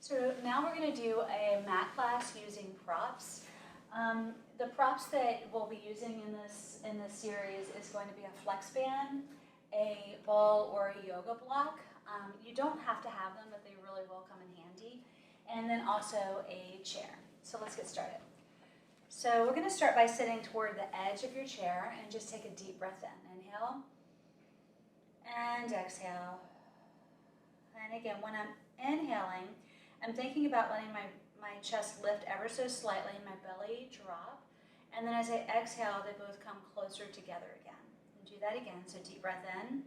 So now we're going to do a mat class using props. The props that we'll be using in this series is going to be a flex band, a ball, or a yoga block. You don't have to have them, but they really will come in handy. And then also a chair. So let's get started. So we're going to start by sitting toward the edge of your chair and just take a deep breath in. Inhale and exhale. And again, when I'm inhaling, I'm thinking about letting my chest lift ever so slightly and my belly drop. And then as I exhale, they both come closer together again. And do that again, so deep breath in.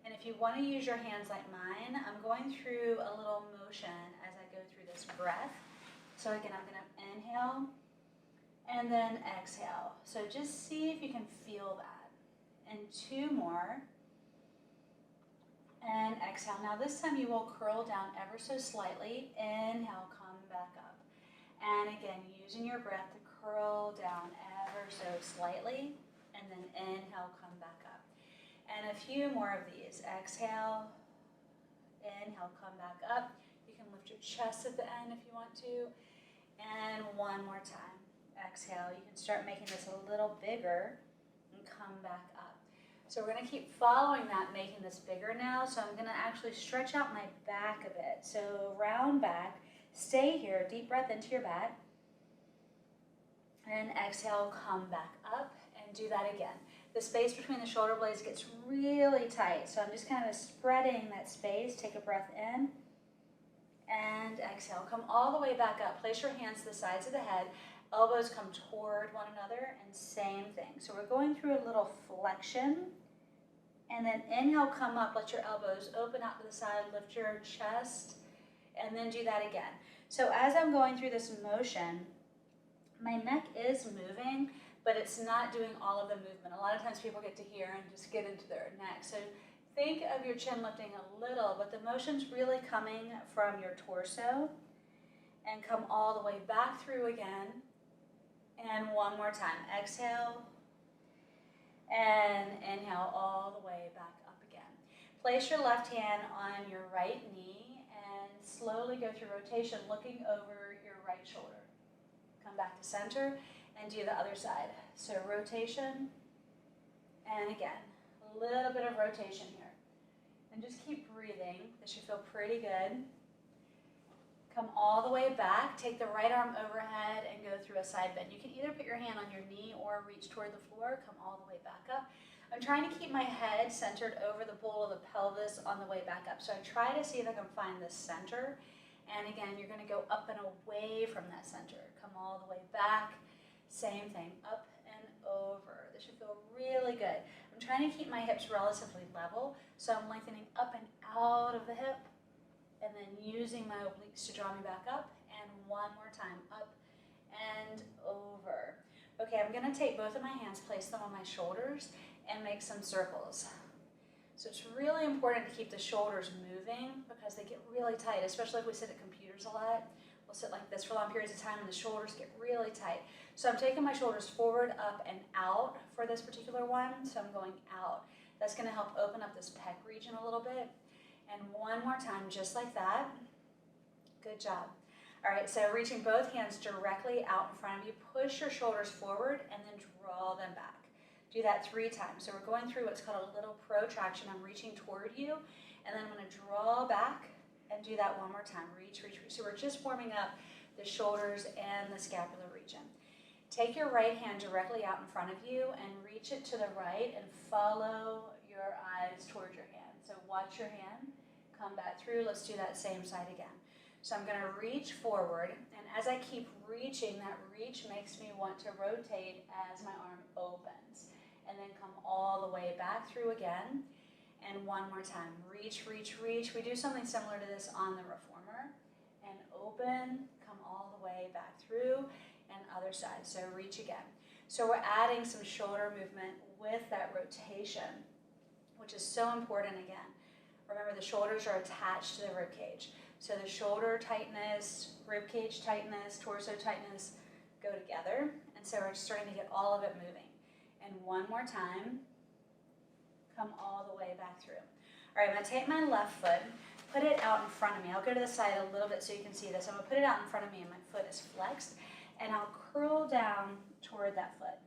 And if you want to use your hands like mine, I'm going through a little motion as I go through this breath. So again, I'm going to inhale and then exhale. So just see if you can feel that. And two more. And exhale. Now this time you will curl down ever so slightly. Inhale, come back up. And again, using your breath to curl down ever so slightly. And then inhale, come back up. And a few more of these. Exhale, inhale, come back up. You can lift your chest at the end if you want to. And one more time. Exhale. You can start making this a little bigger and come back up. So we're going to keep following that, making this bigger now. So I'm going to actually stretch out my back a bit. So round back. Stay here. Deep breath into your back. And exhale, come back up. And do that again. The space between the shoulder blades gets really tight. So I'm just kind of spreading that space. Take a breath in. And exhale. Come all the way back up. Place your hands to the sides of the head. Elbows come toward one another, and same thing. So we're going through a little flexion, and then inhale, come up, let your elbows open out to the side, lift your chest, and then do that again. So as I'm going through this motion, my neck is moving, but it's not doing all of the movement. A lot of times people get to here and just get into their neck. So think of your chin lifting a little, but the motion's really coming from your torso, and come all the way back through again. And one more time. Exhale. And inhale all the way back up again. Place your left hand on your right knee and slowly go through rotation, looking over your right shoulder. Come back to center and do the other side. So rotation. And again, a little bit of rotation here. And just keep breathing. This should feel pretty good. Come all the way back, take the right arm overhead and go through a side bend. You can either put your hand on your knee or reach toward the floor, come all the way back up. I'm trying to keep my head centered over the bowl of the pelvis on the way back up. So I try to see if I can find the center. And again, you're gonna go up and away from that center. Come all the way back, same thing, up and over. This should feel really good. I'm trying to keep my hips relatively level, so I'm lengthening up and out of the hip. And then using my obliques to draw me back up, and one more time, up and over. Okay, I'm gonna take both of my hands, place them on my shoulders, and make some circles. So it's really important to keep the shoulders moving because they get really tight, especially if we sit at computers a lot. We'll sit like this for long periods of time and the shoulders get really tight. So I'm taking my shoulders forward, up, and out for this particular one. So I'm going out. That's gonna help open up this pec region a little bit. And one more time, just like that. Good job. All right, so reaching both hands directly out in front of you, push your shoulders forward and then draw them back. Do that 3 times. So we're going through what's called a little protraction. I'm reaching toward you, and then I'm gonna draw back and do that one more time. Reach, reach, reach. So we're just warming up the shoulders and the scapular region. Take your right hand directly out in front of you and reach it to the right and follow your eyes towards your hand. So watch your hand, come back through. Let's do that same side again. So I'm going to reach forward, and as I keep reaching, that reach makes me want to rotate as my arm opens. And then come all the way back through again. And one more time. Reach, reach, reach. We do something similar to this on the reformer. And open, come all the way back through, and other side. So reach again. So we're adding some shoulder movement with that rotation, which is so important again. Remember, the shoulders are attached to the rib cage. So the shoulder tightness, rib cage tightness, torso tightness go together. And so we're starting to get all of it moving. And one more time, come all the way back through. All right, I'm gonna take my left foot, put it out in front of me. I'll go to the side a little bit so you can see this. I'm gonna put it out in front of me and my foot is flexed, and I'll curl down toward that foot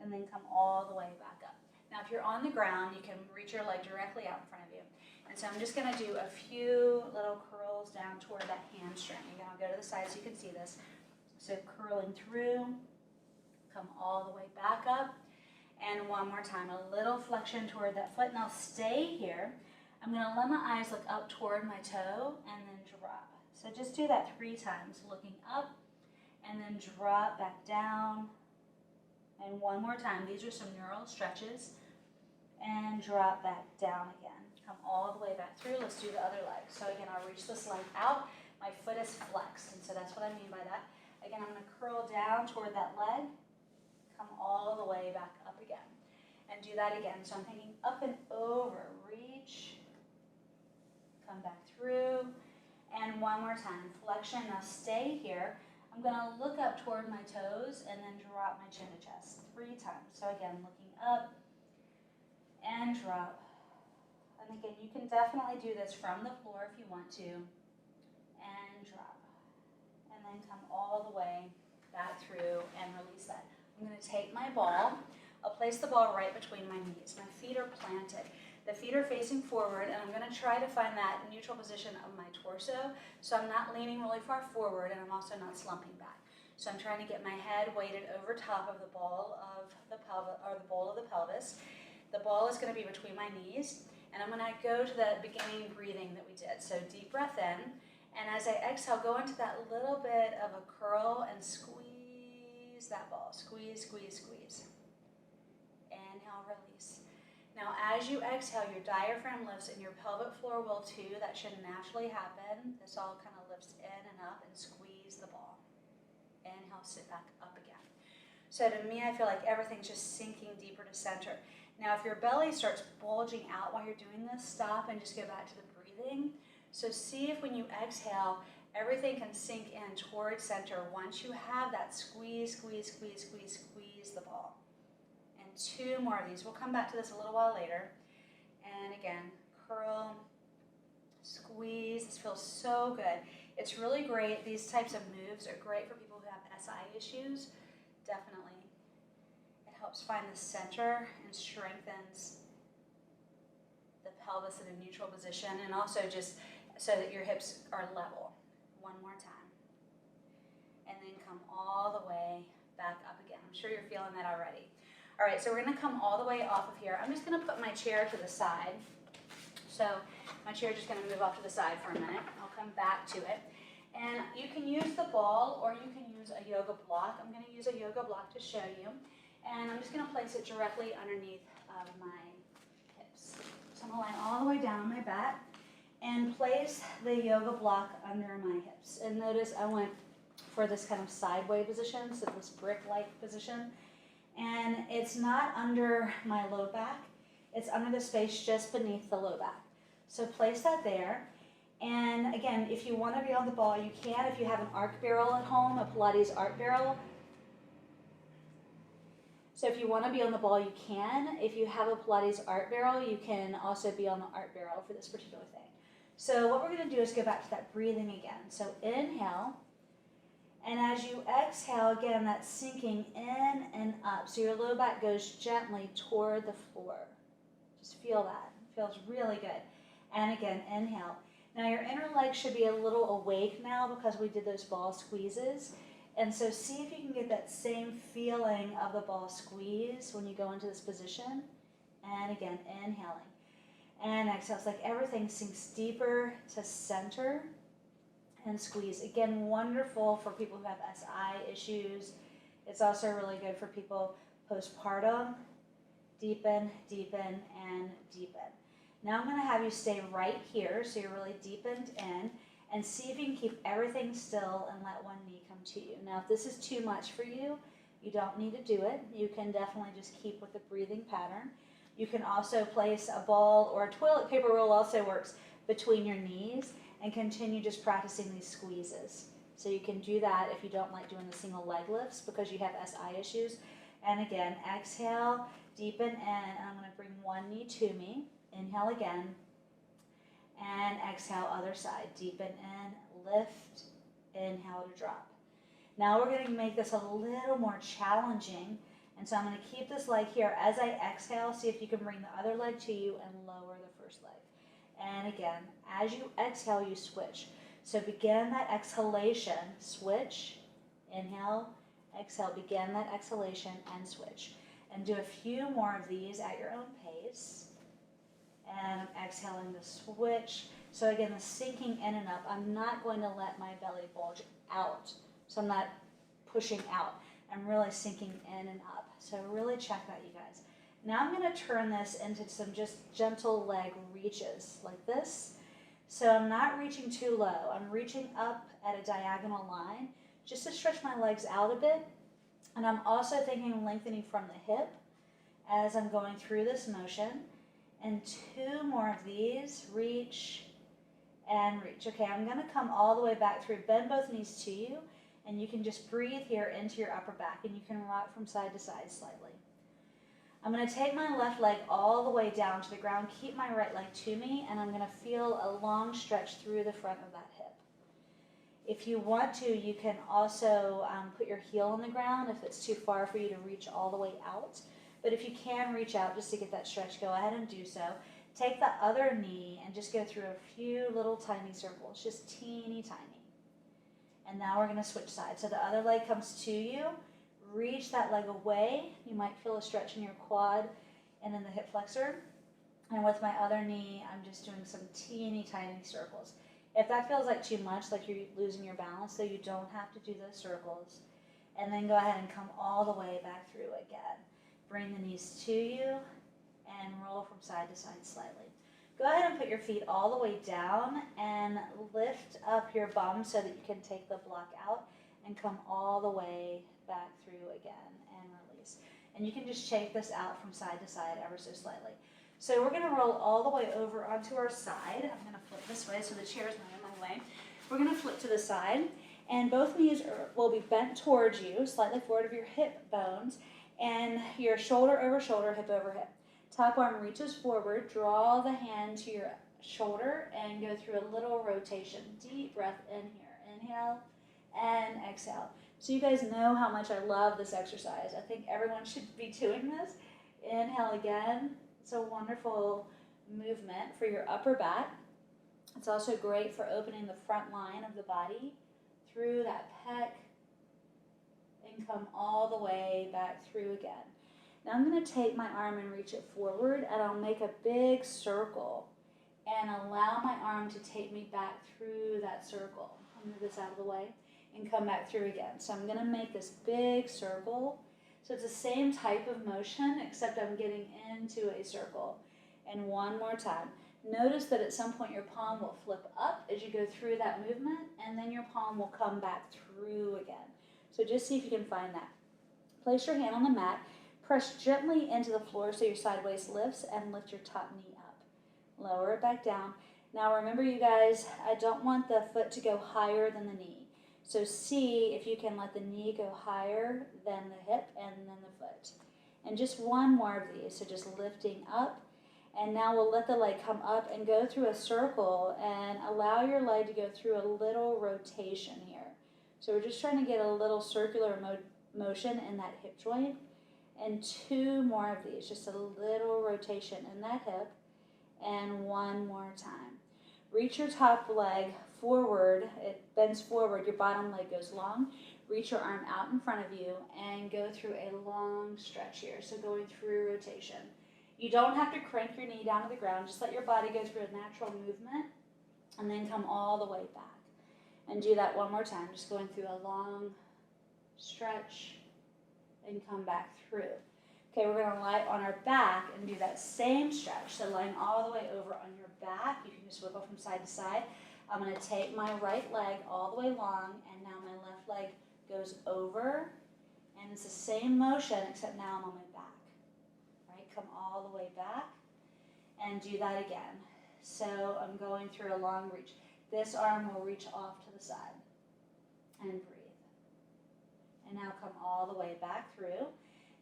and then come all the way back up. Now if you're on the ground, you can reach your leg directly out in front of you. And so I'm just gonna do a few little curls down toward that hamstring. Again, I'll go to the side so you can see this. So curling through, come all the way back up. And one more time, a little flexion toward that foot, and I'll stay here. I'm gonna let my eyes look up toward my toe and then drop. So just do that 3 times, looking up and then drop back down. And one more time, these are some neural stretches. And drop back down again. Come all the way back through. Let's do the other leg. So again, I'll reach this leg out. My foot is flexed, and so that's what I mean by that. Again, I'm gonna curl down toward that leg. Come all the way back up again. And do that again. So I'm thinking up and over, reach, come back through, and one more time, flexion. Now stay here. I'm gonna look up toward my toes and then drop my chin to chest 3 times. So again, looking up and drop. And again, you can definitely do this from the floor if you want to, and drop. And then come all the way back through and release that. I'm going to take my ball. I'll place the ball right between my knees. My feet are planted. The feet are facing forward, and I'm going to try to find that neutral position of my torso, so I'm not leaning really far forward, and I'm also not slumping back. So I'm trying to get my head weighted over top of the ball of the pelvis, or the bowl of the pelvis. The ball is going to be between my knees, and I'm going to go to the beginning breathing that we did. So deep breath in, and as I exhale, go into that little bit of a curl and squeeze that ball. Squeeze, squeeze, squeeze. Inhale, release. Now as you exhale, your diaphragm lifts and your pelvic floor will too. That should naturally happen. This all kind of lifts in and up, and squeeze the ball. Inhale, sit back up again. So to me, I feel like everything's just sinking deeper to center. Now if your belly starts bulging out while you're doing this, stop and just go back to the breathing. So see if when you exhale, everything can sink in towards center once you have that squeeze, squeeze, squeeze, squeeze, squeeze the ball. And 2 more of these. We'll come back to this a little while later. And again, curl, squeeze. This feels so good. It's really great. These types of moves are great for people who have SI issues. Definitely. It helps find the center and strengthens the pelvis in a neutral position, and also just so that your hips are level. One more time. And then come all the way back up again. I'm sure you're feeling that already. All right, so we're gonna come all the way off of here. I'm just gonna put my chair to the side. So my chair is just gonna move off to the side for a minute. I'll come back to it. And you can use the ball or you can use a yoga block. I'm gonna use a yoga block to show you. And I'm just gonna place it directly underneath my hips. So I'm gonna lie all the way down on my back and place the yoga block under my hips. And notice I went for this kind of sideways position, so this brick-like position. And it's not under my low back, it's under the space just beneath the low back. So place that there. And again, if you want to be on the ball, you can. If you have an arc barrel at home, a Pilates arc barrel. So if you want to be on the ball, you can. If you have a Pilates arc barrel, you can also be on the arc barrel for this particular thing. So what we're going to do is go back to that breathing again. So inhale. And as you exhale, again, that's sinking in and up. So your low back goes gently toward the floor. Just feel that. It feels really good. And again, inhale. Now your inner leg should be a little awake now because we did those ball squeezes. And so see if you can get that same feeling of the ball squeeze when you go into this position. And again, inhaling. And exhale. It's like everything sinks deeper to center. And squeeze. Again, wonderful for people who have SI issues. It's also really good for people postpartum. Deepen, deepen, and deepen. Now I'm going to have you stay right here so you're really deepened in, and see if you can keep everything still and let one knee come to you. Now if this is too much for you, you don't need to do it. You can definitely just keep with the breathing pattern. You can also place a ball or a toilet paper roll also works between your knees, and continue just practicing these squeezes. So you can do that if you don't like doing the single leg lifts because you have SI issues. And again, exhale, deepen in, and I'm going to bring one knee to me. Inhale again. And exhale, other side. Deepen in, lift, inhale to drop. Now we're going to make this a little more challenging. And so I'm going to keep this leg here. As I exhale, see if you can bring the other leg to you and lower the first leg. And again, as you exhale, you switch. So begin that exhalation, switch, inhale, exhale, begin that exhalation and switch. And do a few more of these at your own pace. And I'm exhaling the switch. So again, the sinking in and up. I'm not going to let my belly bulge out. So I'm not pushing out. I'm really sinking in and up. So really check that, you guys. Now I'm going to turn this into some just gentle leg reaches like this. So I'm not reaching too low. I'm reaching up at a diagonal line just to stretch my legs out a bit. And I'm also thinking lengthening from the hip as I'm going through this motion. And two more of these, reach and reach. Okay, I'm going to come all the way back through. Bend both knees to you, and you can just breathe here into your upper back, and you can rock from side to side slightly. I'm going to take my left leg all the way down to the ground, keep my right leg to me, and I'm going to feel a long stretch through the front of that hip. If you want to, you can also put your heel on the ground if it's too far for you to reach all the way out. But if you can reach out just to get that stretch, go ahead and do so. Take the other knee and just go through a few little tiny circles, just teeny tiny. And now we're going to switch sides. So the other leg comes to you. Reach that leg away. You might feel a stretch in your quad and in the hip flexor. And with my other knee, I'm just doing some teeny tiny circles. If that feels like too much, like you're losing your balance, so you don't have to do those circles. And then go ahead and come all the way back through again. Bring the knees to you and roll from side to side slightly. Go ahead and put your feet all the way down and lift up your bum so that you can take the block out and come all the way back through again and release. And you can just shake this out from side to side ever so slightly. So we're going to roll all the way over onto our side. I'm going to flip this way so the chair is not in my way. We're going to flip to the side, and both knees will be bent towards you, slightly forward of your hip bones, and your shoulder over shoulder, hip over hip. Top arm reaches forward, draw the hand to your shoulder and go through a little rotation. Deep breath in here. Inhale and exhale. So you guys know how much I love this exercise. I think everyone should be doing this. Inhale again. It's a wonderful movement for your upper back. It's also great for opening the front line of the body through that pec. And come all the way back through again. Now I'm going to take my arm and reach it forward, and I'll make a big circle and allow my arm to take me back through that circle. I'll move this out of the way and come back through again. So I'm going to make this big circle. So it's the same type of motion, except I'm getting into a circle. And one more time. Notice that at some point your palm will flip up as you go through that movement, and then your palm will come back through again. So just see if you can find that. Place your hand on the mat, press gently into the floor so your side waist lifts, and lift your top knee up. Lower it back down. Now remember, you guys, I don't want the foot to go higher than the knee. So see if you can let the knee go higher than the hip and then the foot. And just one more of these, so just lifting up. And now we'll let the leg come up and go through a circle and allow your leg to go through a little rotation here. So we're just trying to get a little circular motion in that hip joint. And two more of these, just a little rotation in that hip. And one more time. Reach your top leg forward. It bends forward. Your bottom leg goes long. Reach your arm out in front of you and go through a long stretch here. So going through rotation. You don't have to crank your knee down to the ground. Just let your body go through a natural movement and then come all the way back. And do that one more time, just going through a long stretch and come back through. Okay, we're going to lie on our back and do that same stretch. So lying all the way over on your back, you can just wiggle from side to side. I'm going to take my right leg all the way long, and now my left leg goes over. And it's the same motion, except now I'm on my back. Right, come all the way back and do that again. So I'm going through a long reach. This arm will reach off to the side and breathe. And now come all the way back through.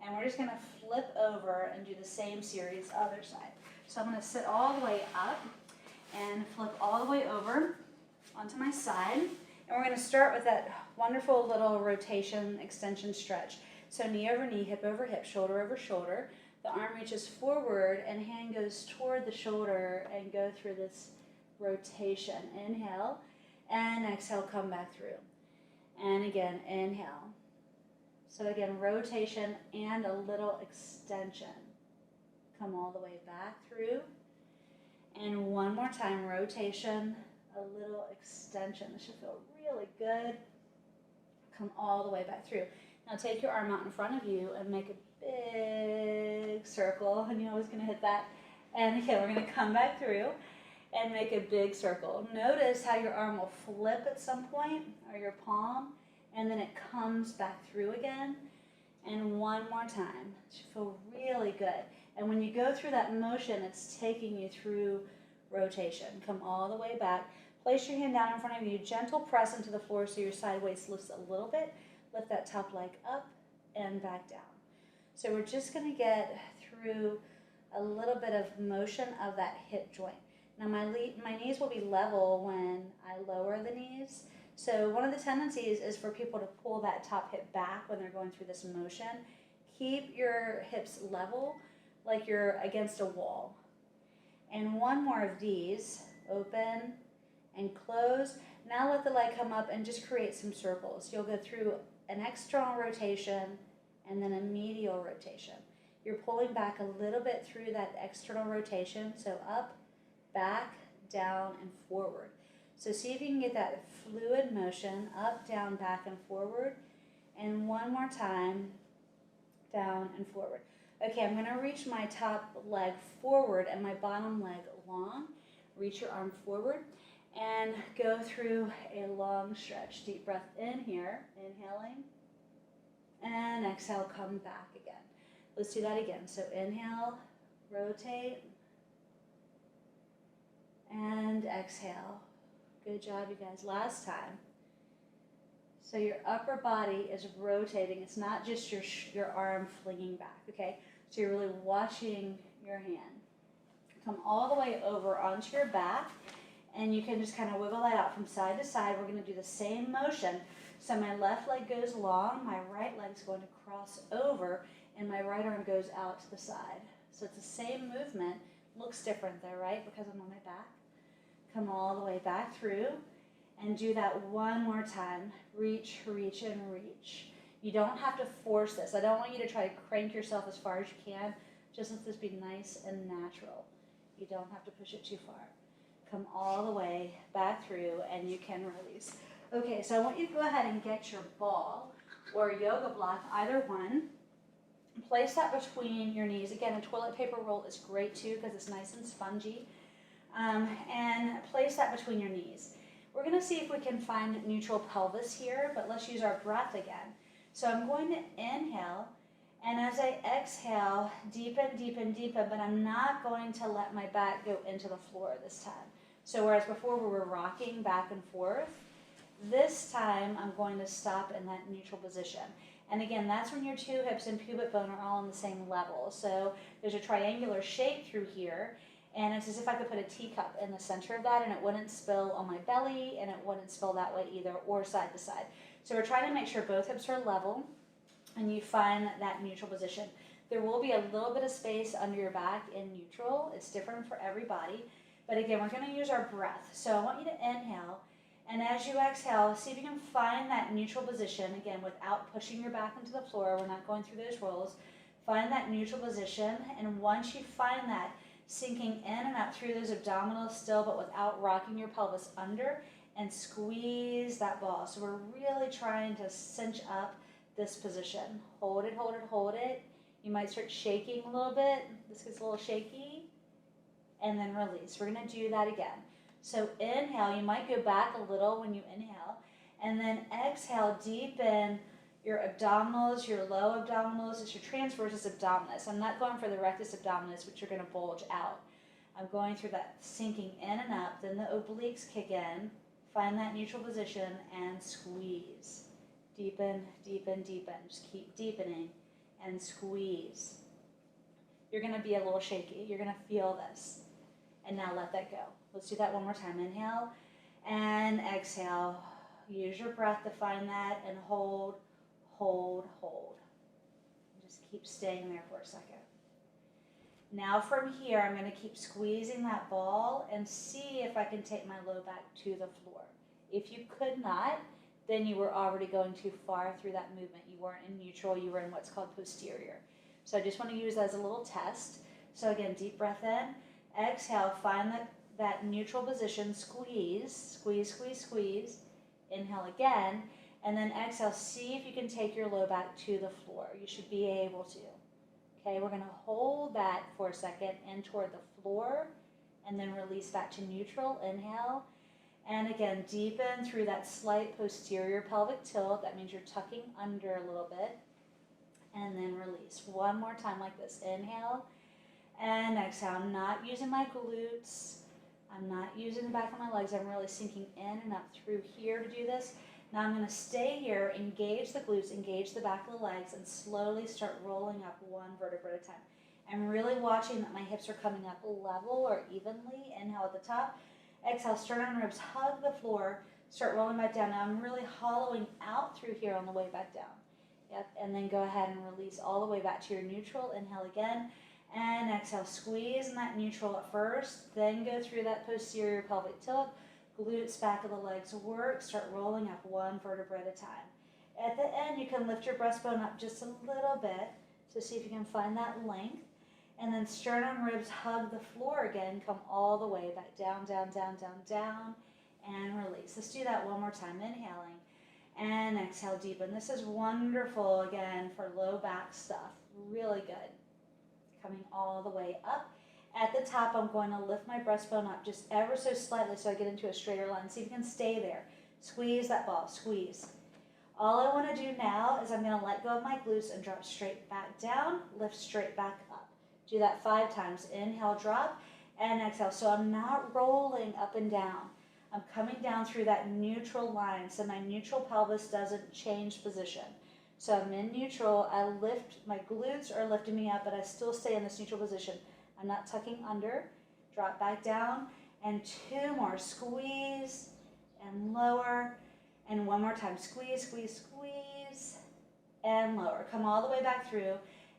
And we're just going to flip over and do the same series other side. So I'm going to sit all the way up. and flip all the way over onto my side. And we're going to start with that wonderful little rotation, extension stretch. So knee over knee, hip over hip, shoulder over shoulder. The arm reaches forward and hand goes toward the shoulder and go through this rotation. Inhale and exhale, come back through. And again, inhale. So again, rotation and a little extension. Come all the way back through. And one more time, rotation, a little extension. This should feel really good. Come all the way back through. Now take your arm out in front of you and make a big circle. And you're always going to hit that. And again, we're going to come back through and make a big circle. Notice how your arm will flip at some point, or your palm, and then it comes back through again. And one more time. It should feel really good. And when you go through that motion, it's taking you through rotation. Come all the way back. Place your hand down in front of you. Gentle press into the floor so your side waist lifts a little bit. Lift that top leg up and back down. So we're just going to get through a little bit of motion of that hip joint. Now my knees will be level when I lower the knees. So one of the tendencies is for people to pull that top hip back when they're going through this motion. Keep your hips level, like you're against a wall. And one more of these, open and close. Now let the leg come up and just create some circles. You'll go through an external rotation and then a medial rotation. You're pulling back a little bit through that external rotation, so up, back, down, and forward. So see if you can get that fluid motion, up, down, back, and forward. And one more time, down and forward. Okay, I'm going to reach my top leg forward and my bottom leg long. Reach your arm forward and go through a long stretch. Deep breath in here, inhaling, and exhale, come back again. Let's do that again. So inhale, rotate, and exhale. Good job, you guys. Last time. So your upper body is rotating. It's not just your arm flinging back, okay? So you're really watching your hand. Come all the way over onto your back, and you can just kind of wiggle that out from side to side. We're going to do the same motion. So my left leg goes long, my right leg's going to cross over, and my right arm goes out to the side. So it's the same movement. Looks different though, right? Because I'm on my back. Come all the way back through and do that one more time. Reach, reach, and reach. You don't have to force this. I don't want you to try to crank yourself as far as you can. Just let this be nice and natural. You don't have to push it too far. Come all the way back through and you can release. Okay, so I want you to go ahead and get your ball or yoga block, either one. Place that between your knees. Again, a toilet paper roll is great too because it's nice and spongy. And place that between your knees. We're going to see if we can find neutral pelvis here, but let's use our breath again. So I'm going to inhale, and as I exhale, deepen, deepen, deepen, but I'm not going to let my back go into the floor this time. So whereas before we were rocking back and forth, this time I'm going to stop in that neutral position. And again, that's when your two hips and pubic bone are all on the same level. So there's a triangular shape through here, and it's as if I could put a teacup in the center of that, and it wouldn't spill on my belly, and it wouldn't spill that way either, or side to side. So we're trying to make sure both hips are level, and you find that neutral position. There will be a little bit of space under your back in neutral. It's different for everybody. But again, we're going to use our breath. So I want you to inhale, and as you exhale, see if you can find that neutral position, again, without pushing your back into the floor. We're not going through those rolls. Find that neutral position, and once you find that, sinking in and up through those abdominals still, but without rocking your pelvis under, and squeeze that ball. So we're really trying to cinch up this position. Hold it, hold it, hold it. You might start shaking a little bit. This gets a little shaky. And then release. We're going to do that again. So inhale. You might go back a little when you inhale. And then exhale, deepen your abdominals, your low abdominals. It's your transversus abdominis. I'm not going for the rectus abdominis, which are going to bulge out. I'm going through that sinking in and up. Then the obliques kick in. Find that neutral position and squeeze. Deepen, deepen, deepen. Just keep deepening and squeeze. You're going to be a little shaky. You're going to feel this. And now let that go. Let's do that one more time. Inhale and exhale. Use your breath to find that and hold, hold, hold. Just keep staying there for a second. Now from here, I'm going to keep squeezing that ball and see if I can take my low back to the floor. If you could not, then you were already going too far through that movement. You weren't in neutral, you were in what's called posterior. So I just want to use that as a little test. So again, deep breath in, exhale, find that neutral position, squeeze, squeeze, squeeze, squeeze. Inhale again, and then exhale, see if you can take your low back to the floor. You should be able to. Okay, we're going to hold that for a second in toward the floor, and then release back to neutral. Inhale, and again, deepen through that slight posterior pelvic tilt. That means you're tucking under a little bit, and then release. One more time like this. Inhale, and exhale. I'm not using my glutes. I'm not using the back of my legs. I'm really sinking in and up through here to do this. Now I'm going to stay here, engage the glutes, engage the back of the legs, and slowly start rolling up one vertebra at a time. I'm really watching that my hips are coming up level or evenly. Inhale at the top. Exhale, sternum and ribs hug the floor. Start rolling back down. Now I'm really hollowing out through here on the way back down. Yep, and then go ahead and release all the way back to your neutral. Inhale again. And exhale, squeeze in that neutral at first. Then go through that posterior pelvic tilt. Glutes, back of the legs work. Start rolling up one vertebra at a time. At the end, you can lift your breastbone up just a little bit to see if you can find that length. And then sternum, ribs hug the floor again. Come all the way back down, down, down, down, down, and release. Let's do that one more time. Inhaling and exhale, deepen. This is wonderful, again, for low back stuff. Really good. Coming all the way up. At the top, I'm going to lift my breastbone up just ever so slightly so I get into a straighter line. See if you can stay there. Squeeze that ball, squeeze. All I want to do now is I'm going to let go of my glutes and drop straight back down, lift straight back up. Do that 5 times. Inhale, drop, and exhale. So I'm not rolling up and down. I'm coming down through that neutral line so my neutral pelvis doesn't change position. So I'm in neutral. I lift, my glutes are lifting me up, but I still stay in this neutral position. I'm not tucking under. Drop back down, and 2 more. Squeeze and lower, and one more time. Squeeze, squeeze, squeeze, and lower. Come all the way back through,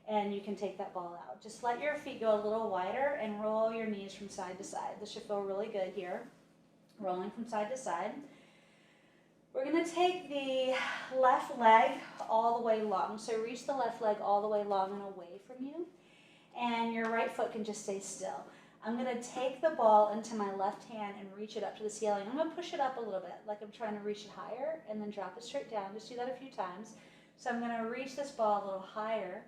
and you can take that ball out. Just let your feet go a little wider and roll your knees from side to side. This should feel really good here. Rolling from side to side. We're going to take the left leg all the way long. So reach the left leg all the way long and away from you. And your right foot can just stay still. I'm going to take the ball into my left hand and reach it up to the ceiling. I'm going to push it up a little bit, like I'm trying to reach it higher, and then drop it straight down. Just do that a few times. So I'm going to reach this ball a little higher,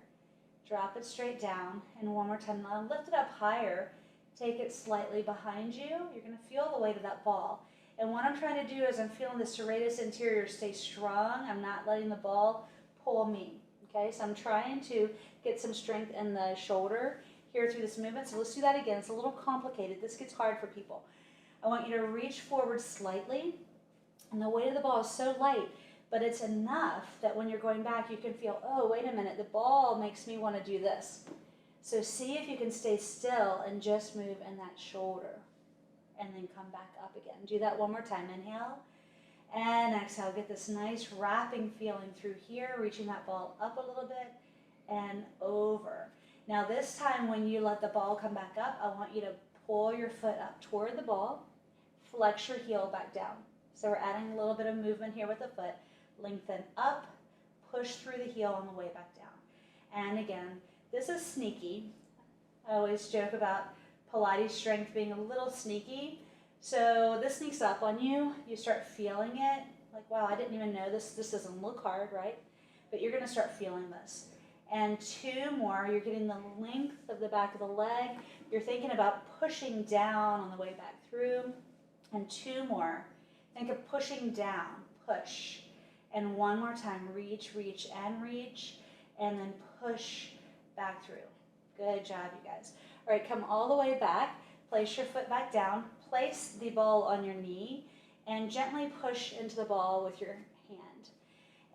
drop it straight down, and one more time. Now lift it up higher. Take it slightly behind you. You're going to feel the weight of that ball. And what I'm trying to do is I'm feeling the serratus anterior stay strong. I'm not letting the ball pull me. Okay, so I'm trying to get some strength in the shoulder here through this movement. So let's do that again. It's a little complicated. This gets hard for people. I want you to reach forward slightly. And the weight of the ball is so light, but it's enough that when you're going back, you can feel, oh, wait a minute, the ball makes me want to do this. So see if you can stay still and just move in that shoulder. And then come back up again. Do that one more time. Inhale and exhale. Get this nice wrapping feeling through here, reaching that ball up a little bit and over. Now this time when you let the ball come back up, I want you to pull your foot up toward the ball, flex your heel back down. So we're adding a little bit of movement here with the foot. Lengthen up, push through the heel on the way back down. And again, this is sneaky. I always joke about Pilates strength being a little sneaky. So this sneaks up on you. You start feeling it. Like, wow, I didn't even know this. This doesn't look hard, right? But you're going to start feeling this. And 2 more. You're getting the length of the back of the leg. You're thinking about pushing down on the way back through. And 2 more. Think of pushing down. Push. And one more time. Reach, reach, and reach. And then push back through. Good job, you guys. All right, come all the way back. Place your foot back down. Place the ball on your knee and gently push into the ball with your hand.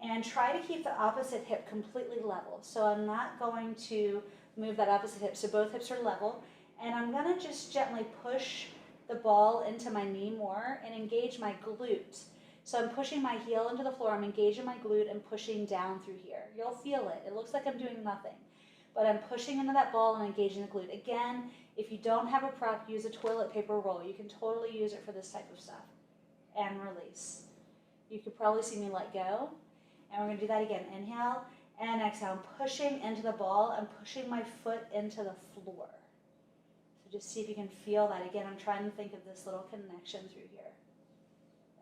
And try to keep the opposite hip completely level. So I'm not going to move that opposite hip. So both hips are level. And I'm going to just gently push the ball into my knee more and engage my glute. So I'm pushing my heel into the floor, I'm engaging my glute and pushing down through here. You'll feel it. It looks like I'm doing nothing, but I'm pushing into that ball and engaging the glute. Again, if you don't have a prop, use a toilet paper roll. You can totally use it for this type of stuff. And release. You could probably see me let go. And we're going to do that again. Inhale and exhale. I'm pushing into the ball. I'm pushing my foot into the floor. So just see if you can feel that. Again, I'm trying to think of this little connection through here.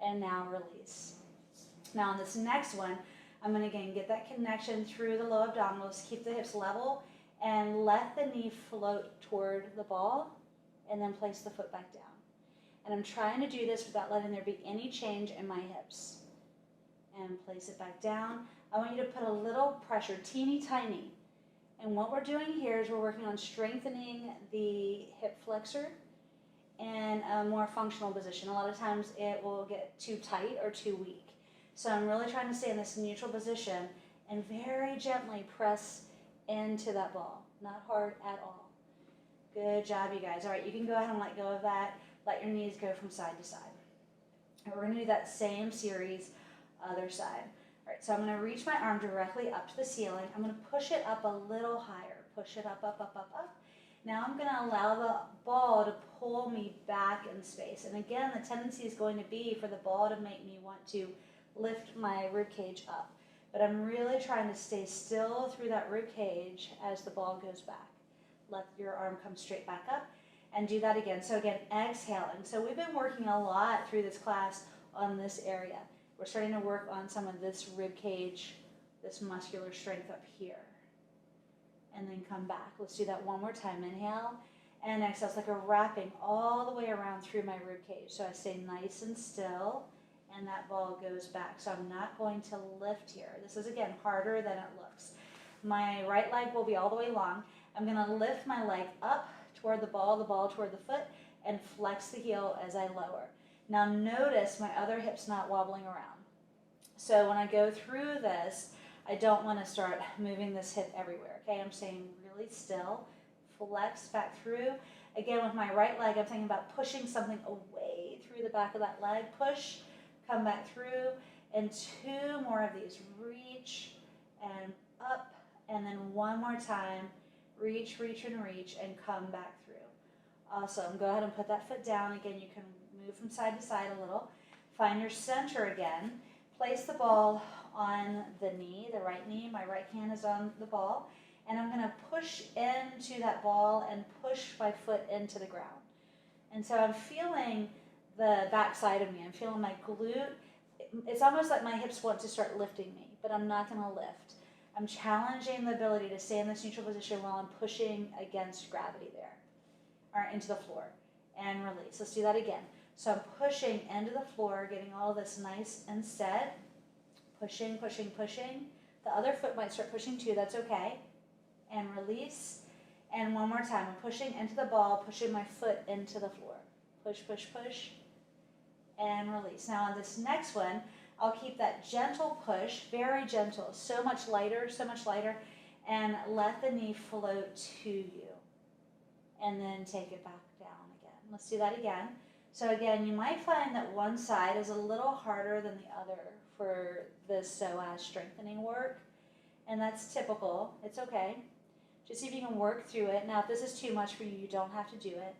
And now release. Now on this next one, I'm going to again get that connection through the low abdominals, keep the hips level, and let the knee float toward the ball, and then place the foot back down. And I'm trying to do this without letting there be any change in my hips. And place it back down. I want you to put a little pressure, teeny tiny. And what we're doing here is we're working on strengthening the hip flexor in a more functional position. A lot of times it will get too tight or too weak. So I'm really trying to stay in this neutral position and very gently press into that ball. Not hard at all. Good job, you guys. All right, you can go ahead and let go of that. Let your knees go from side to side. And we're going to do that same series, other side. All right, so I'm going to reach my arm directly up to the ceiling. I'm going to push it up a little higher. Push it up, up, up, up, up. Now I'm going to allow the ball to pull me back in space. And again, the tendency is going to be for the ball to make me want to lift my rib cage up. But I'm really trying to stay still through that rib cage as the ball goes back. Let your arm come straight back up and do that again. So again, exhaling. So we've been working a lot through this class on this area. We're starting to work on some of this rib cage, this muscular strength up here. And then come back. Let's do that one more time. Inhale and exhale. It's like a wrapping all the way around through my rib cage. So I stay nice and still and that ball goes back. So I'm not going to lift here. This is again harder than it looks. My right leg will be all the way long. I'm going to lift my leg up toward the ball toward the foot, and flex the heel as I lower. Now notice my other hip's not wobbling around. So when I go through this, I don't want to start moving this hip everywhere, okay? I'm staying really still, flex back through. Again, with my right leg, I'm thinking about pushing something away through the back of that leg. Push, come back through, and two more of these. Reach and up, and then one more time. Reach, reach, and reach, and come back through. Awesome. Go ahead and put that foot down. Again, you can move from side to side a little. Find your center again. Place the ball on the knee, the right knee. My right hand is on the ball. And I'm going to push into that ball and push my foot into the ground. And so I'm feeling the back side of me. I'm feeling my glute. It's almost like my hips want to start lifting me, but I'm not going to lift. I'm challenging the ability to stay in this neutral position while I'm pushing against gravity there, or into the floor, and release. Let's do that again. So I'm pushing into the floor, getting all this nice and set. Pushing, pushing, pushing. The other foot might start pushing too, that's okay. And release. And one more time. I'm pushing into the ball, pushing my foot into the floor. Push, push, push. And release. Now on this next one, I'll keep that gentle push, very gentle, so much lighter, and let the knee float to you. And then take it back down again. Let's do that again. So again, you might find that one side is a little harder than the other for this psoas strengthening work, and that's typical. It's okay. Just see if you can work through it. Now, if this is too much for you, you don't have to do it.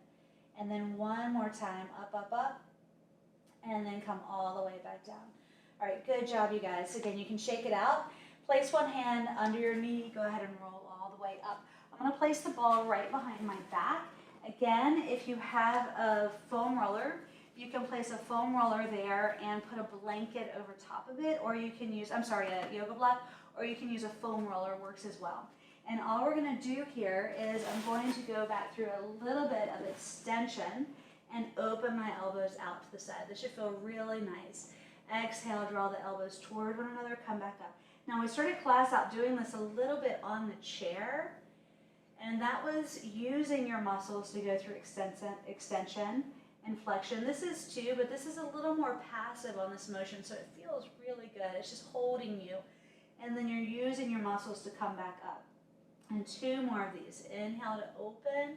And then one more time, up, up, up, and then come all the way back down. All right, good job, you guys. Again, you can shake it out. Place one hand under your knee. Go ahead and roll all the way up. I'm going to place the ball right behind my back. Again, if you have a foam roller, you can place a foam roller there and put a blanket over top of it, or you can use, a yoga block, or you can use a foam roller, works as well. And all we're going to do here is I'm going to go back through a little bit of extension and open my elbows out to the side. This should feel really nice. Exhale, draw the elbows toward one another, come back up. Now we started class out doing this a little bit on the chair, and that was using your muscles to go through extension and flexion. This is too, but this is a little more passive on this motion, so it feels really good. It's just holding you, and then you're using your muscles to come back up. And two more of these. Inhale to open,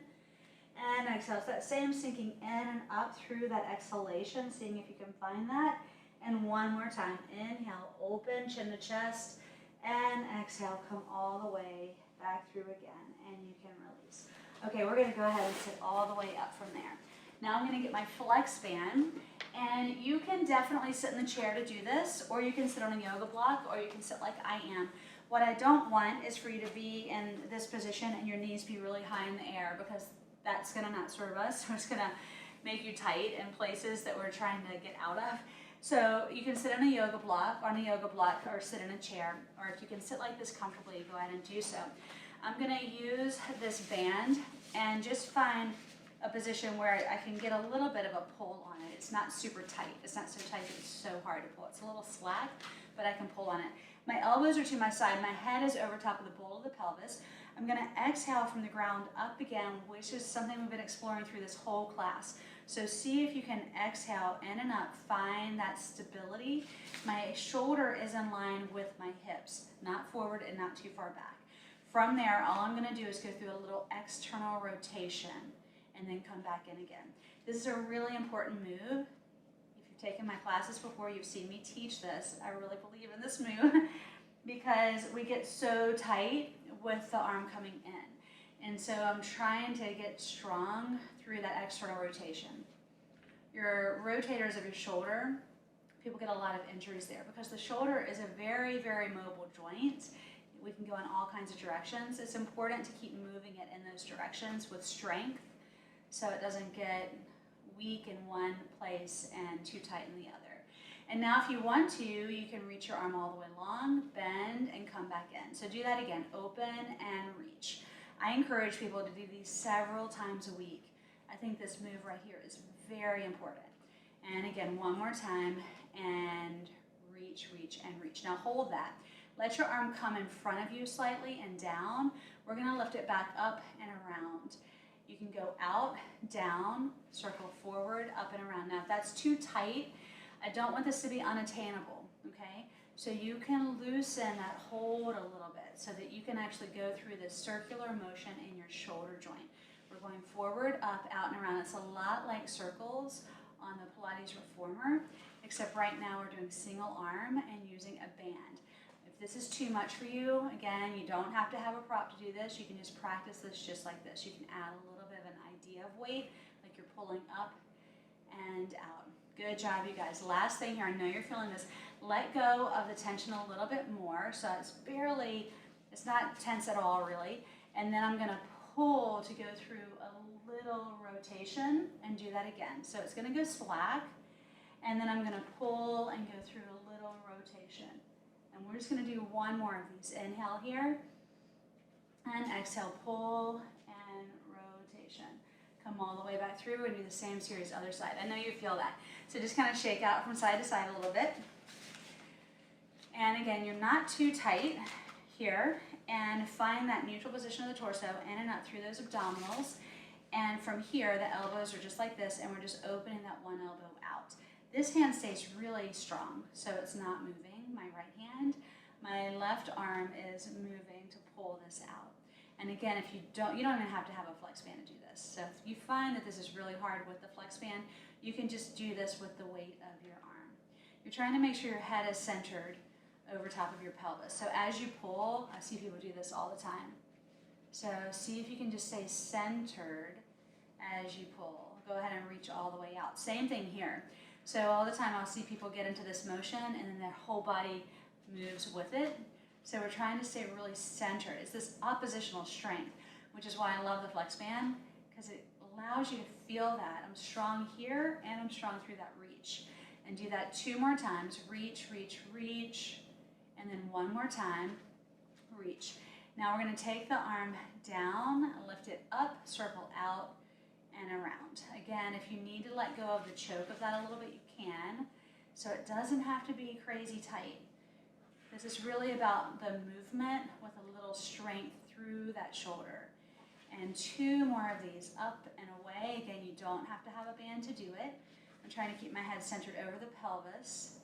and exhale. So that same sinking in and up through that exhalation, seeing if you can find that. And one more time. Inhale, open chin to chest, and exhale, come all the way back through again, and you can release. Okay, we're gonna go ahead and sit all the way up from there. Now I'm gonna get my flex band, and you can definitely sit in the chair to do this, or you can sit on a yoga block, or you can sit like I am. What I don't want is for you to be in this position and your knees be really high in the air, because that's gonna not serve us. It's gonna make you tight in places that we're trying to get out of. So you can sit on a yoga block, or sit in a chair, or if you can sit like this comfortably, go ahead and do so. I'm gonna use this band and just find a position where I can get a little bit of a pull on it. It's not super tight. It's not so tight that it's so hard to pull. It's a little slack, but I can pull on it. My elbows are to my side. My head is over top of the bowl of the pelvis. I'm gonna exhale from the ground up again, which is something we've been exploring through this whole class. So see if you can exhale in and up, find that stability. My shoulder is in line with my hips, not forward and not too far back. From there, all I'm gonna do is go through a little external rotation and then come back in again. This is a really important move. If you've taken my classes before, you've seen me teach this. I really believe in this move because we get so tight with the arm coming in. And so I'm trying to get strong through that external rotation. Your rotators of your shoulder, people get a lot of injuries there because the shoulder is a very, very mobile joint. We can go in all kinds of directions. It's important to keep moving it in those directions with strength so it doesn't get weak in one place and too tight in the other. And now if you want to, you can reach your arm all the way long, bend, and come back in. So do that again, open and reach. I encourage people to do these several times a week. I think this move right here is very important. And again, one more time, and reach, reach, and reach. Now hold that. Let your arm come in front of you slightly and down. We're gonna lift it back up and around. You can go out, down, circle forward, up and around. Now if that's too tight, I don't want this to be unattainable, okay? So you can loosen that hold a little bit so that you can actually go through this circular motion in your shoulder joint. We're going forward, up, out, and around. It's a lot like circles on the Pilates Reformer, except right now we're doing single arm and using a band. If this is too much for you, again, you don't have to have a prop to do this. You can just practice this just like this. You can add a little bit of an idea of weight, like you're pulling up and out. Good job, you guys. Last thing here, I know you're feeling this. Let go of the tension a little bit more, so it's not tense at all really. And then I'm gonna pull to go through a little rotation and do that again. So it's gonna go slack, and then I'm gonna pull and go through a little rotation. And we're just gonna do one more of these. Inhale here, and exhale, pull and rotation. Come all the way back through and do the same series other side. I know you feel that. So just kind of shake out from side to side a little bit. And again, you're not too tight here, and find that neutral position of the torso in and up through those abdominals. And from here, the elbows are just like this, and we're just opening that one elbow out. This hand stays really strong, so it's not moving, my right hand. My left arm is moving to pull this out. And again, if you don't even have to have a flex band to do this. So if you find that this is really hard with the flex band, you can just do this with the weight of your arm. You're trying to make sure your head is centered over top of your pelvis. So as you pull, I see people do this all the time. So see if you can just stay centered as you pull. Go ahead and reach all the way out. Same thing here. So all the time I'll see people get into this motion and then their whole body moves with it. So we're trying to stay really centered. It's this oppositional strength, which is why I love the flex band, because it allows you to feel that. I'm strong here and I'm strong through that reach. And do that 2 more times. Reach, reach, reach. And then 1 more time, reach. Now we're gonna take the arm down, lift it up, circle out, and around. Again, if you need to let go of the choke of that a little bit, you can. So it doesn't have to be crazy tight. This is really about the movement with a little strength through that shoulder. And 2 more of these, up and away. Again, you don't have to have a band to do it. I'm trying to keep my head centered over the pelvis.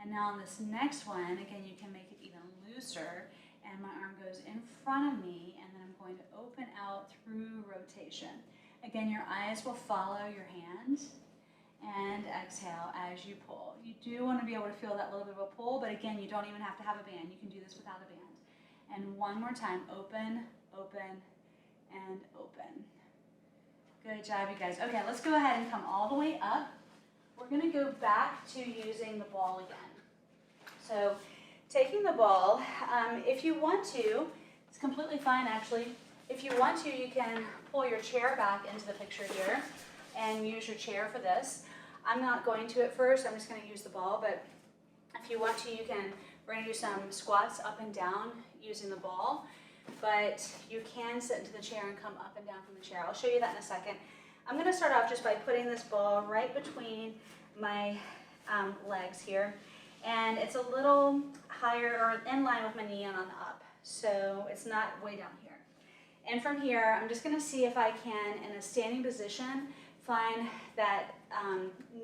And now on this next one, again, you can make it even looser. And my arm goes in front of me, and then I'm going to open out through rotation. Again, your eyes will follow your hands. And exhale as you pull. You do want to be able to feel that little bit of a pull, but again, you don't even have to have a band. You can do this without a band. And one more time, open, open, and open. Good job, you guys. Okay, let's go ahead and come all the way up. We're going to go back to using the ball again. So taking the ball, if you want to, it's completely fine actually. If you want to, you can pull your chair back into the picture here and use your chair for this. I'm not going to at first, I'm just going to use the ball, but if you want to, you can. We're going to do some squats up and down using the ball, but you can sit into the chair and come up and down from the chair. I'll show you that in a second. I'm going to start off just by putting this ball right between my legs here, and it's a little higher or in line with my knee and on the up, so it's not way down here. And from here, I'm just going to see if I can, in a standing position, find that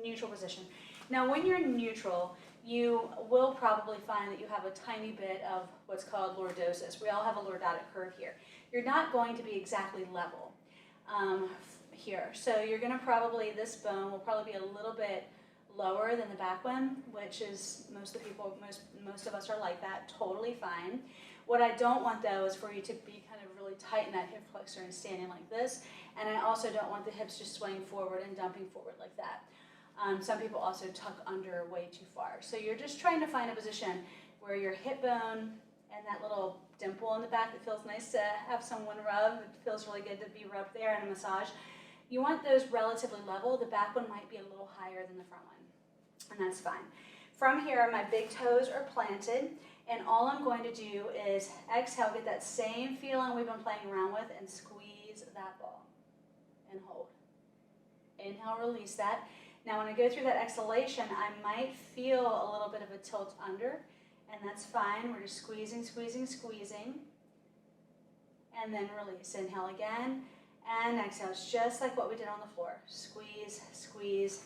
neutral position. Now, when you're neutral, you will probably find that you have a tiny bit of what's called lordosis. We all have a lordotic curve here. You're not going to be exactly level here. So you're going to probably, this bone will probably be a little bit lower than the back one, which is most of us are like that, totally fine. What I don't want though is for you to be kind of really tight in that hip flexor and standing like this, and I also don't want the hips just swaying forward and dumping forward like that. Some people also tuck under way too far. So you're just trying to find a position where your hip bone and that little dimple in the back that feels nice to have someone rub, it feels really good to be rubbed there in a massage. You want those relatively level. The back one might be a little higher than the front one, and that's fine. From here, my big toes are planted, and all I'm going to do is exhale, get that same feeling we've been playing around with, and squeeze that ball, and hold. Inhale, release that. Now when I go through that exhalation, I might feel a little bit of a tilt under, and that's fine. We're just squeezing, squeezing, squeezing, and then release. Inhale again, and exhale. It's just like what we did on the floor. Squeeze, squeeze,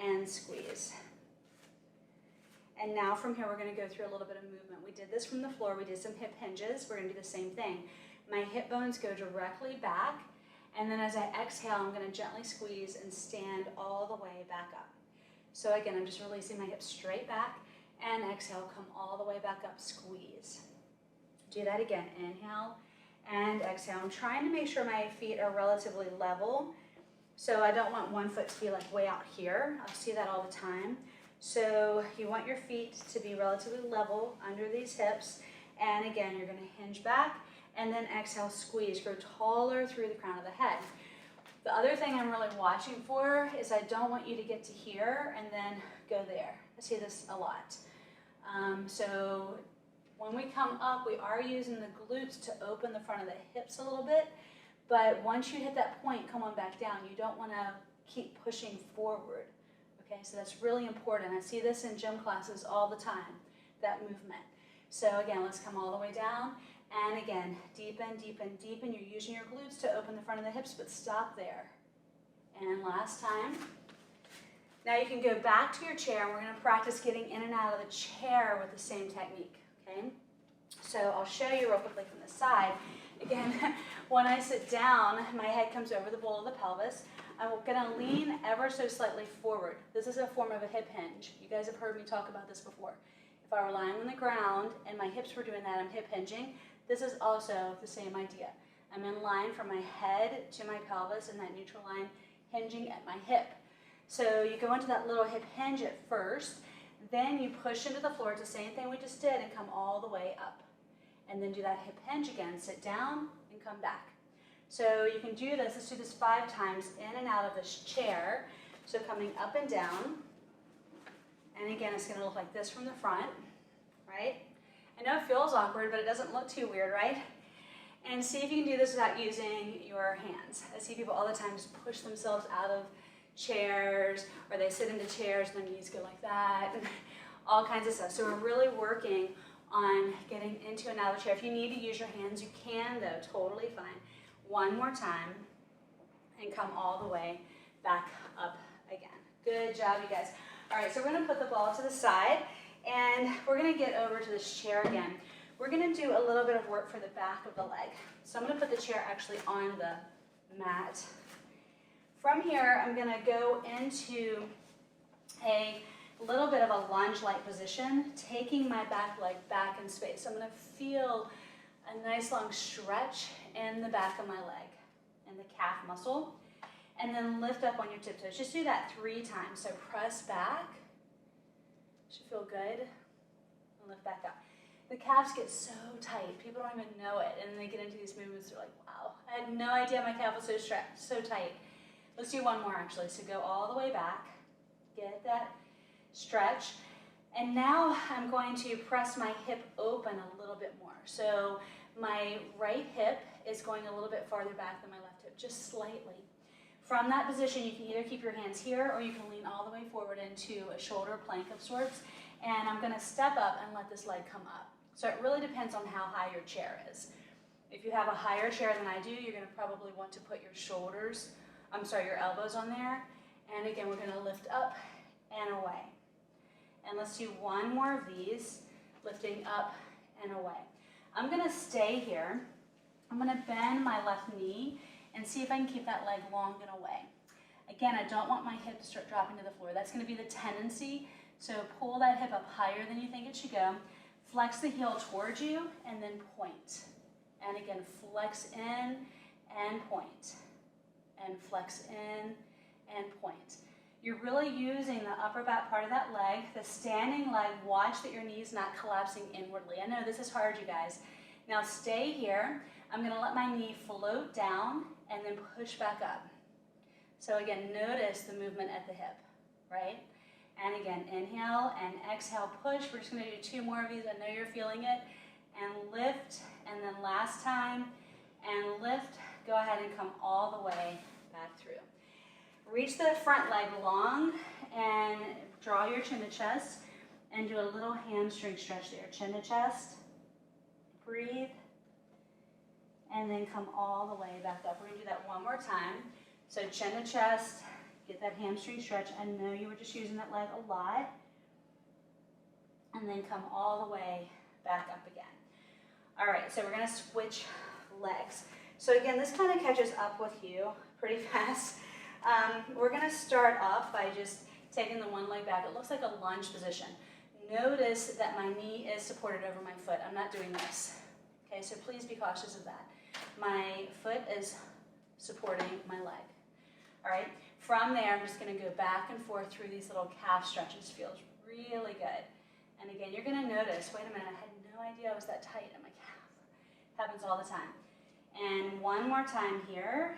and squeeze. And now from here, we're going to go through a little bit of movement. We did this from the floor. We did some hip hinges. We're going to do the same thing. My hip bones go directly back, and then as I exhale, I'm going to gently squeeze and stand all the way back up. So again, I'm just releasing my hips straight back, and exhale, come all the way back up, squeeze. Do that again. Inhale and exhale. I'm trying to make sure my feet are relatively level, so I don't want one foot to be like way out here. I see that all the time. So you want your feet to be relatively level under these hips, and again, you're going to hinge back, and then exhale, squeeze, grow taller through the crown of the head. The other thing I'm really watching for is I don't want you to get to here and then go there. I see this a lot. So when we come up, we are using the glutes to open the front of the hips a little bit, but once you hit that point, come on back down. You don't want to keep pushing forward. Okay, so that's really important. I see this in gym classes all the time, that movement. So again, let's come all the way down. And again, deepen, deepen, deepen. You're using your glutes to open the front of the hips, but stop there. And last time. Now you can go back to your chair, and we're going to practice getting in and out of the chair with the same technique. Okay? So I'll show you real quickly from the side. Again, when I sit down, my head comes over the bowl of the pelvis. I'm going to lean ever so slightly forward. This is a form of a hip hinge. You guys have heard me talk about this before. If I were lying on the ground and my hips were doing that, I'm hip hinging. This is also the same idea. I'm in line from my head to my pelvis and that neutral line hinging at my hip. So you go into that little hip hinge at first, then you push into the floor. It's the same thing we just did, and come all the way up. And then do that hip hinge again. Sit down and come back. So you can do this. Let's do this 5 times in and out of this chair. So coming up and down. And again, it's going to look like this from the front, right? I know it feels awkward, but it doesn't look too weird, right? And see if you can do this without using your hands. I see people all the time just push themselves out of chairs, or they sit into chairs and their knees go like that, and all kinds of stuff. So we're really working on getting into and out of the chair. If you need to use your hands, you can, though, totally fine. One more time, and come all the way back up again. Good job, you guys. All right, so we're going to put the ball to the side, and we're going to get over to this chair again. We're going to do a little bit of work for the back of the leg. So I'm going to put the chair actually on the mat, From here, I'm gonna go into a little bit of a lunge-like position, taking my back leg back in space. So I'm gonna feel a nice long stretch in the back of my leg, in the calf muscle, and then lift up on your tiptoes. Just do that 3 times. So press back, should feel good, and lift back up. The calves get so tight, people don't even know it, and then they get into these movements, they're like, wow, I had no idea my calf was so stretched, so tight. Let's do one more actually. So go all the way back, get that stretch, and now I'm going to press my hip open a little bit more. So my right hip is going a little bit farther back than my left hip, just slightly. From that position, you can either keep your hands here or you can lean all the way forward into a shoulder plank of sorts. And I'm gonna step up and let this leg come up. So it really depends on how high your chair is. If you have a higher chair than I do, you're gonna probably want to put your your elbows on there. And again, we're gonna lift up and away. And let's do one more of these, lifting up and away. I'm gonna stay here. I'm gonna bend my left knee and see if I can keep that leg long and away. Again, I don't want my hip to start dropping to the floor. That's gonna be the tendency. So pull that hip up higher than you think it should go. Flex the heel towards you and then point. And again, flex in and point. And flex in and point. You're really using the upper back part of that leg, the standing leg. Watch that your knee's not collapsing inwardly. I know this is hard, you guys. Now stay here. I'm gonna let my knee float down and then push back up. So again, notice the movement at the hip, right? And again, inhale and exhale, push. We're just gonna do 2 more of these. I know you're feeling it. And lift, and then last time, and lift. Go ahead and come all the way back through. Reach the front leg long and draw your chin to chest and do a little hamstring stretch there. Chin to chest, breathe, and then come all the way back up. We're gonna do that one more time. So chin to chest, get that hamstring stretch. I know you were just using that leg a lot. And then come all the way back up again. All right, so we're gonna switch legs. So again, this kind of catches up with you pretty fast. We're gonna start off by just taking the one leg back. It looks like a lunge position. Notice that my knee is supported over my foot. I'm not doing this. Okay, so please be cautious of that. My foot is supporting my leg. All right, from there, I'm just gonna go back and forth through these little calf stretches. Feels really good. And again, you're gonna notice, wait a minute, I had no idea I was that tight in my calf. Happens all the time. And one more time here,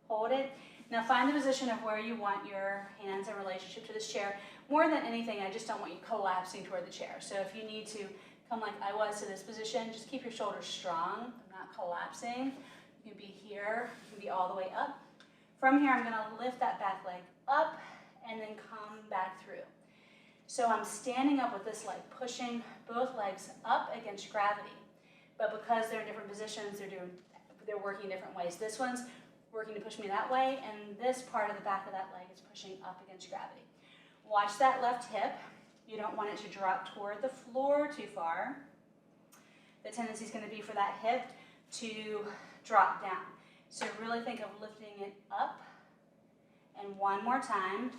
hold it. Now find the position of where you want your hands in relationship to this chair. More than anything, I just don't want you collapsing toward the chair. So if you need to come like I was to this position, just keep your shoulders strong. I'm not collapsing. You can be here, you can be all the way up. From here, I'm gonna lift that back leg up and then come back through. So I'm standing up with this leg, pushing both legs up against gravity. But because they're in different positions, they're working different ways. This one's working to push me that way, and this part of the back of that leg is pushing up against gravity. Watch that left hip. You don't want it to drop toward the floor too far. The tendency is going to be for that hip to drop down. So really think of lifting it up. And one more time.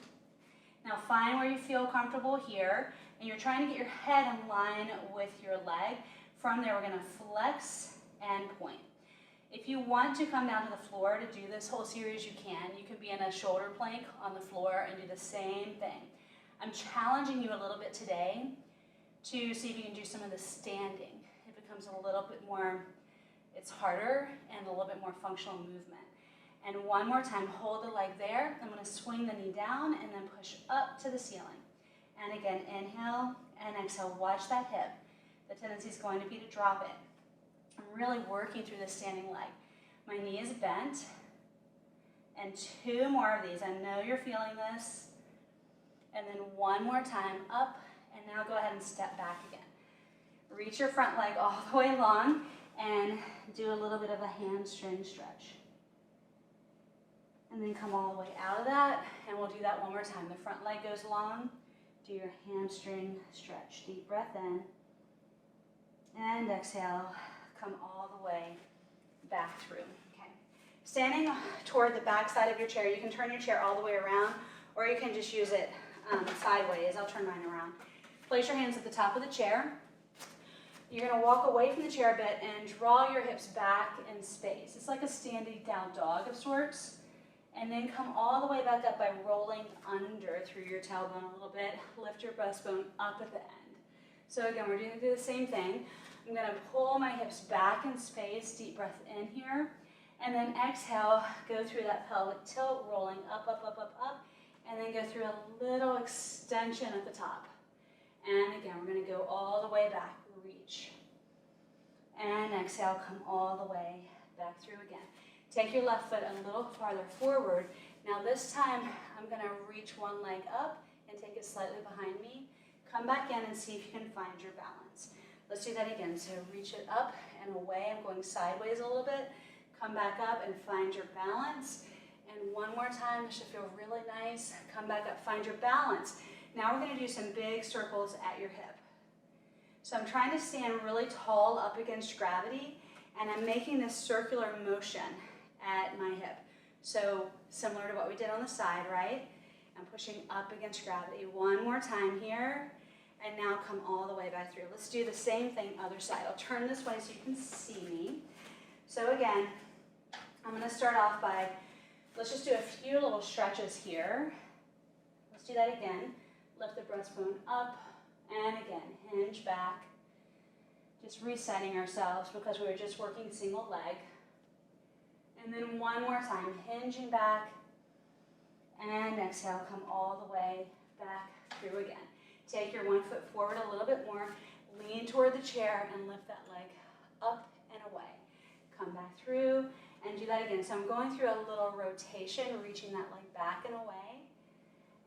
Now find where you feel comfortable here, and you're trying to get your head in line with your leg. From there, we're going to flex and point. If you want to come down to the floor to do this whole series, you can. You can be in a shoulder plank on the floor and do the same thing. I'm challenging you a little bit today to see if you can do some of the standing. It becomes a little bit more, it's harder and a little bit more functional movement. And one more time, hold the leg there. I'm going to swing the knee down and then push up to the ceiling. And again, inhale and exhale. Watch that hip. The tendency is going to be to drop it. I'm really working through this standing leg. My knee is bent. And 2 more of these. I know you're feeling this. And then one more time, up, and now go ahead and step back again. Reach your front leg all the way long and do a little bit of a hamstring stretch. And then come all the way out of that, and we'll do that one more time. The front leg goes long, do your hamstring stretch. Deep breath in, and exhale, come all the way back through. Okay. Standing toward the back side of your chair, you can turn your chair all the way around, or you can just use it sideways. I'll turn mine around. Place your hands at the top of the chair. You're going to walk away from the chair a bit and draw your hips back in space. It's like a standing down dog of sorts. And then come all the way back up by rolling under through your tailbone a little bit. Lift your breastbone up at the end. So again, we're going to do the same thing. I'm going to pull my hips back in space, deep breath in here. And then exhale, go through that pelvic tilt, rolling up, up, up, up, up. And then go through a little extension at the top. And again, we're going to go all the way back, reach. And exhale, come all the way back through again. Take your left foot a little farther forward. Now this time, I'm going to reach one leg up and take it slightly behind me. Come back in and see if you can find your balance. Let's do that again. So reach it up and away. I'm going sideways a little bit. Come back up and find your balance. And one more time, this should feel really nice. Come back up, find your balance. Now we're going to do some big circles at your hip. So I'm trying to stand really tall up against gravity, and I'm making this circular motion at my hip. So similar to what we did on the side, right? I'm pushing up against gravity. One more time here, and now come all the way back through. Let's do the same thing other side. I'll turn this way so you can see me. So again, I'm going to start off by, let's just do a few little stretches here. Let's do that again. Lift the breastbone up, and again, hinge back. Just resetting ourselves because we were just working single leg. And then one more time, hinging back, and exhale, come all the way back through again. Take your one foot forward a little bit more, lean toward the chair, and lift that leg up and away. Come back through, and do that again. So I'm going through a little rotation, reaching that leg back and away.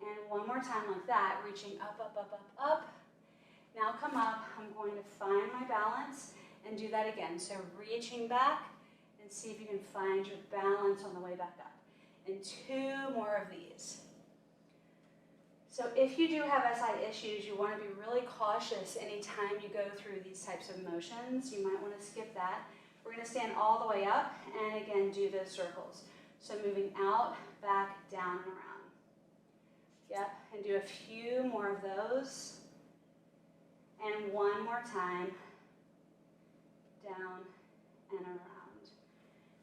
And one more time like that, reaching up, up, up, up, up. Now come up, I'm going to find my balance and do that again. So reaching back and see if you can find your balance on the way back up. And two more of these. So if you do have SI issues, you want to be really cautious anytime you go through these types of motions. You might want to skip that. We're going to stand all the way up and again do those circles. So moving out, back, down, and around. Yep, and do a few more of those. And one more time, down and around.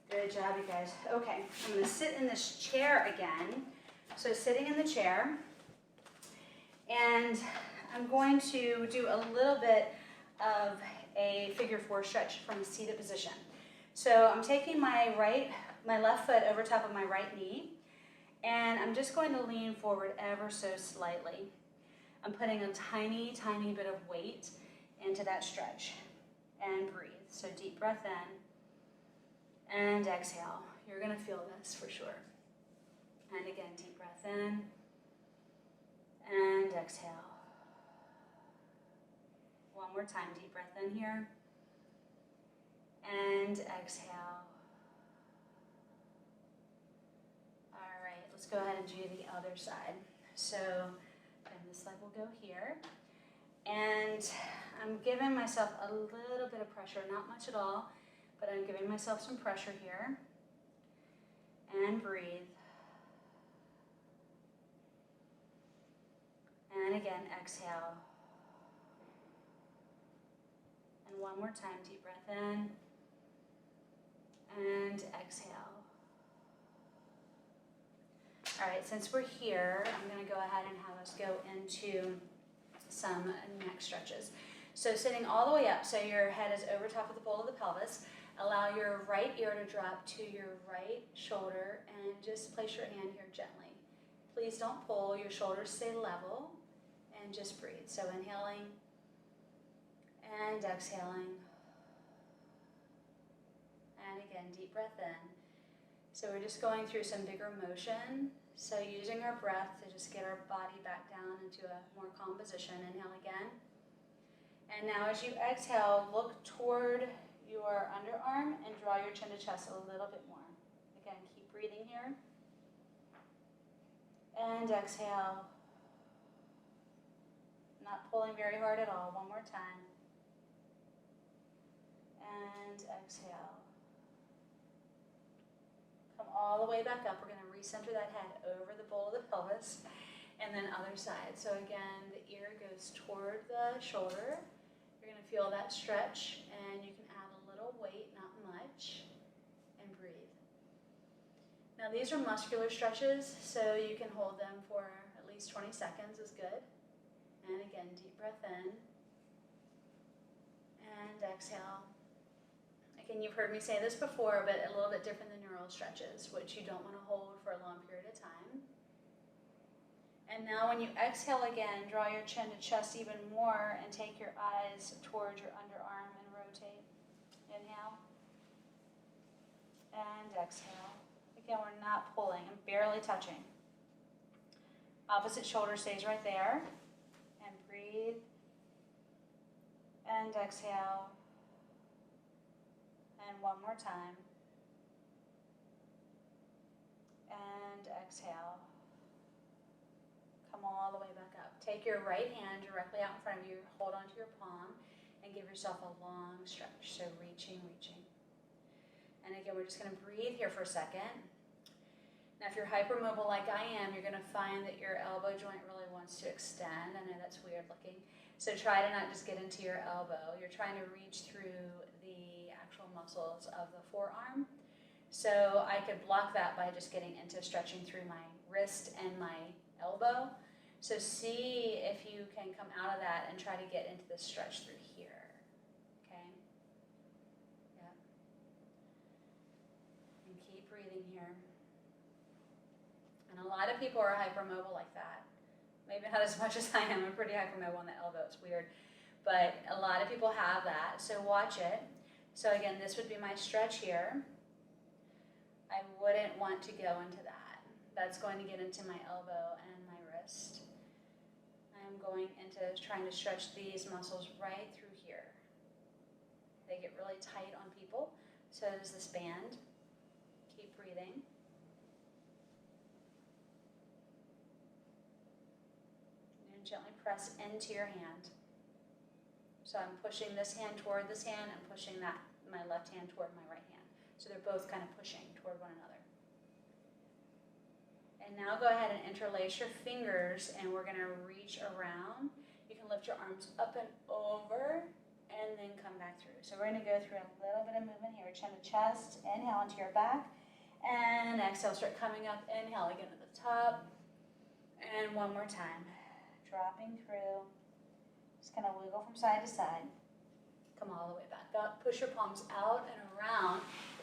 Good job, you guys. Okay, I'm going to sit in this chair again. So sitting in the chair, and I'm going to do a little bit of a figure four stretch from a seated position. So I'm taking my left foot over top of my right knee, and I'm just going to lean forward ever so slightly. I'm putting a tiny, tiny bit of weight into that stretch, and breathe. So deep breath in, and exhale. You're gonna feel this for sure. And again, deep breath in, and exhale. One more time, deep breath in here, and exhale. All right, let's go ahead and do the other side. So, and this leg will go here, and I'm giving myself a little bit of pressure, not much at all, but I'm giving myself some pressure here, and breathe. And again, exhale. And one more time, deep breath in, and exhale. All right, since we're here, I'm gonna go ahead and have us go into some neck stretches. So sitting all the way up, so your head is over top of the bowl of the pelvis. Allow your right ear to drop to your right shoulder, and just place your hand here gently. Please don't pull, your shoulders stay level, and just breathe. So inhaling, and exhaling. And again, deep breath in. So we're just going through some bigger motion. So using our breath to just get our body back down into a more calm position. Inhale again. And now as you exhale, look toward your underarm and draw your chin to chest a little bit more. Again, keep breathing here. And exhale. Not pulling very hard at all. One more time. And exhale. way back up. We're going to recenter that head over the bowl of the pelvis, and then other side. So again, the ear goes toward the shoulder. You're going to feel that stretch, and you can add a little weight, not much, and breathe. Now these are muscular stretches, so you can hold them for at least 20 seconds is good. And again, deep breath in, and exhale. Again, you've heard me say this before, but a little bit different than neural stretches, which you don't want to hold for a long period of time. And now when you exhale again, draw your chin to chest even more and take your eyes towards your underarm and rotate. Inhale. And exhale. Again, we're not pulling, I'm barely touching. Opposite shoulder stays right there. And breathe. And exhale. And one more time. And exhale. Come all the way back up. Take your right hand directly out in front of you, hold onto your palm, and give yourself a long stretch. So reaching, reaching. And again, we're just going to breathe here for a second. Now, if you're hypermobile like I am, you're going to find that your elbow joint really wants to extend. I know that's weird looking. So try to not just get into your elbow. You're trying to reach through the actual muscles of the forearm. So I could block that by just getting into stretching through my wrist and my elbow. So see if you can come out of that and try to get into the stretch through here. Okay? Yep. And keep breathing here. And a lot of people are hypermobile like that. Maybe not as much as I am. I'm pretty hypermobile on the elbow. It's weird. But a lot of people have that. So watch it. So again, this would be my stretch here. I wouldn't want to go into that. That's going to get into my elbow and my wrist. I'm going into trying to stretch these muscles right through here. They get really tight on people. So does this band. Keep breathing. And gently press into your hand. So I'm pushing this hand toward this hand and pushing that my left hand toward my right hand. So they're both kind of pushing toward one another. And now go ahead and interlace your fingers, and we're going to reach around. You can lift your arms up and over and then come back through. So we're going to go through a little bit of movement here. Chin to chest, inhale into your back, and exhale, start coming up. Inhale again at the top, and one more time. Dropping through. Just kind of wiggle from side to side. Come all the way back up. Push your palms out and around.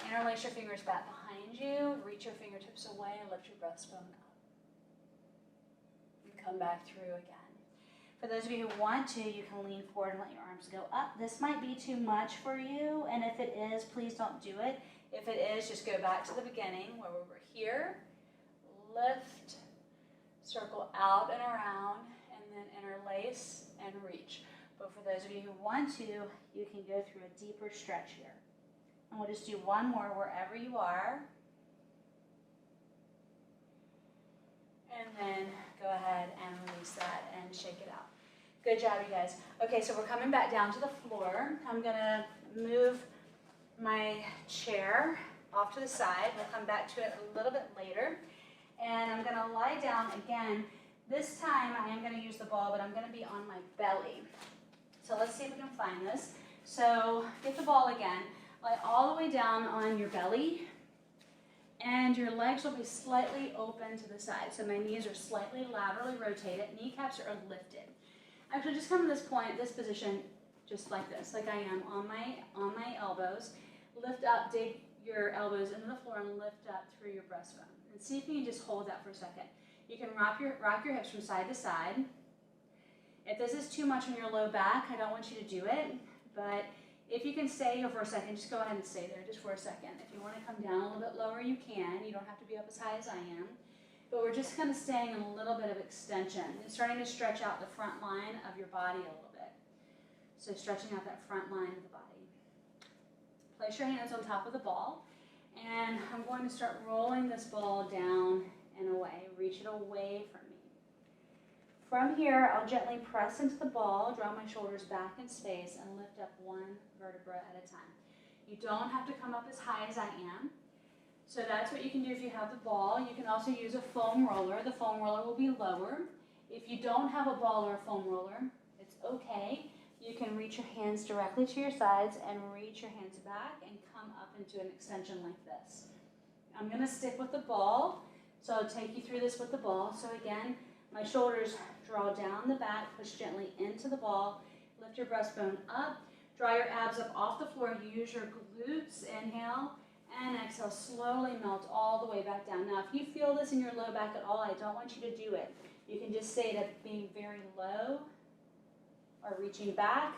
Interlace your fingers back behind you. Reach your fingertips away and lift your breastbone up. And come back through again. For those of you who want to, you can lean forward and let your arms go up. This might be too much for you, and if it is, please don't do it. If it is, just go back to the beginning where we were here. Lift, circle out and around, and then interlace and reach. But for those of you who want to, you can go through a deeper stretch here. And we'll just do one more wherever you are. And then go ahead and release that and shake it out. Good job, you guys. Okay, so we're coming back down to the floor. I'm going to move my chair off to the side. We'll come back to it a little bit later. And I'm going to lie down again. This time I am going to use the ball, but I'm going to be on my belly. So let's see if we can find this. So get the ball again. Lie all the way down on your belly. And your legs will be slightly open to the side. So my knees are slightly laterally rotated. Kneecaps are lifted. Actually, just come to this point, this position, just like this, like I am on my elbows. Lift up, dig your elbows into the floor and lift up through your breastbone. And see if you can just hold that for a second. You can rock your hips from side to side. If this is too much on your low back, I don't want you to do it, but if you can stay here for a second, just go ahead and stay there just for a second. If you want to come down a little bit lower, you can. You don't have to be up as high as I am. But we're just kind of staying in a little bit of extension. It's starting to stretch out the front line of your body a little bit. So stretching out that front line of the body. Place your hands on top of the ball. And I'm going to start rolling this ball down and away. Reach it away from me. From here, I'll gently press into the ball, draw my shoulders back in space, and lift up one vertebra at a time. You don't have to come up as high as I am. So that's what you can do if you have the ball. You can also use a foam roller. The foam roller will be lower. If you don't have a ball or a foam roller, it's okay. You can reach your hands directly to your sides and reach your hands back and come up into an extension like this. I'm going to stick with the ball, so I'll take you through this with the ball. So again, my shoulders draw down the back, push gently into the ball, lift your breastbone up, draw your abs up off the floor, use your glutes, inhale, and exhale, slowly melt all the way back down. Now, if you feel this in your low back at all, I don't want you to do it. You can just stay to being very low or reaching back,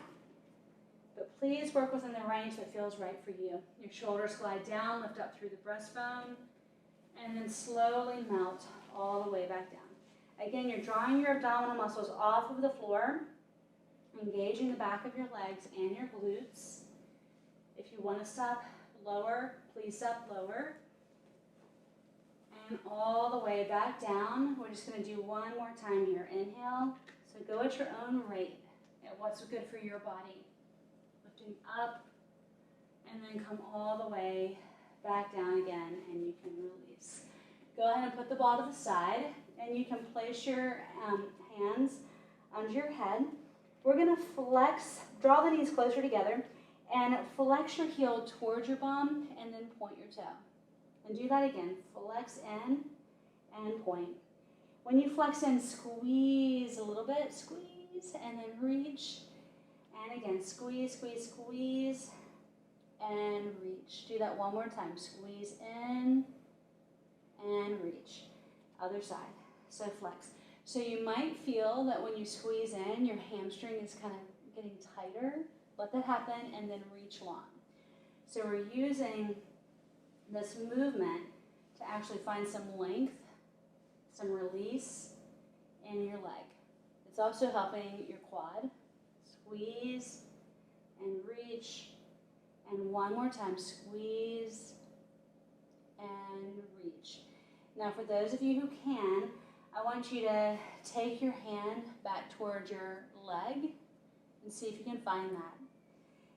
but please work within the range that feels right for you. Your shoulders glide down, lift up through the breastbone, and then slowly melt all the way back down. Again, you're drawing your abdominal muscles off of the floor, engaging the back of your legs and your glutes. If you want to stop lower, please stop lower. And all the way back down. We're just going to do one more time here. Inhale. So go at your own rate, at what's good for your body. Lifting up, and then come all the way back down again, and you can release. Go ahead and put the ball to the side, and you can place your hands under your head. We're going to flex, draw the knees closer together, and flex your heel towards your bum, and then point your toe. And do that again. Flex in and point. When you flex in, squeeze a little bit, squeeze, and then reach. And again, squeeze, squeeze, squeeze, and reach. Do that one more time. Squeeze in and reach. Other side. So flex. So you might feel that when you squeeze in, your hamstring is kind of getting tighter. Let that happen, and then reach long. So we're using this movement to actually find some length, some release in your leg. It's also helping your quad. Squeeze and reach, and one more time, squeeze and reach. Now for those of you who can, I want you to take your hand back towards your leg and see if you can find that.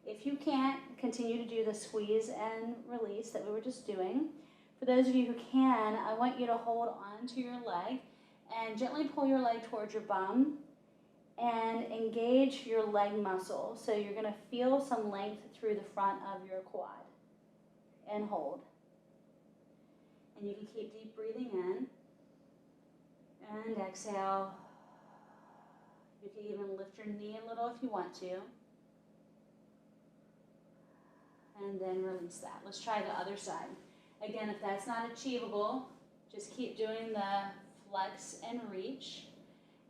If you can't, continue to do the squeeze and release that we were just doing. For those of you who can, I want you to hold on to your leg and gently pull your leg towards your bum and engage your leg muscle. So you're going to feel some length through the front of your quad. And hold. And you can keep deep breathing in. And exhale. You can even lift your knee a little if you want to. And then release that. Let's try the other side. Again, if that's not achievable, just keep doing the flex and reach.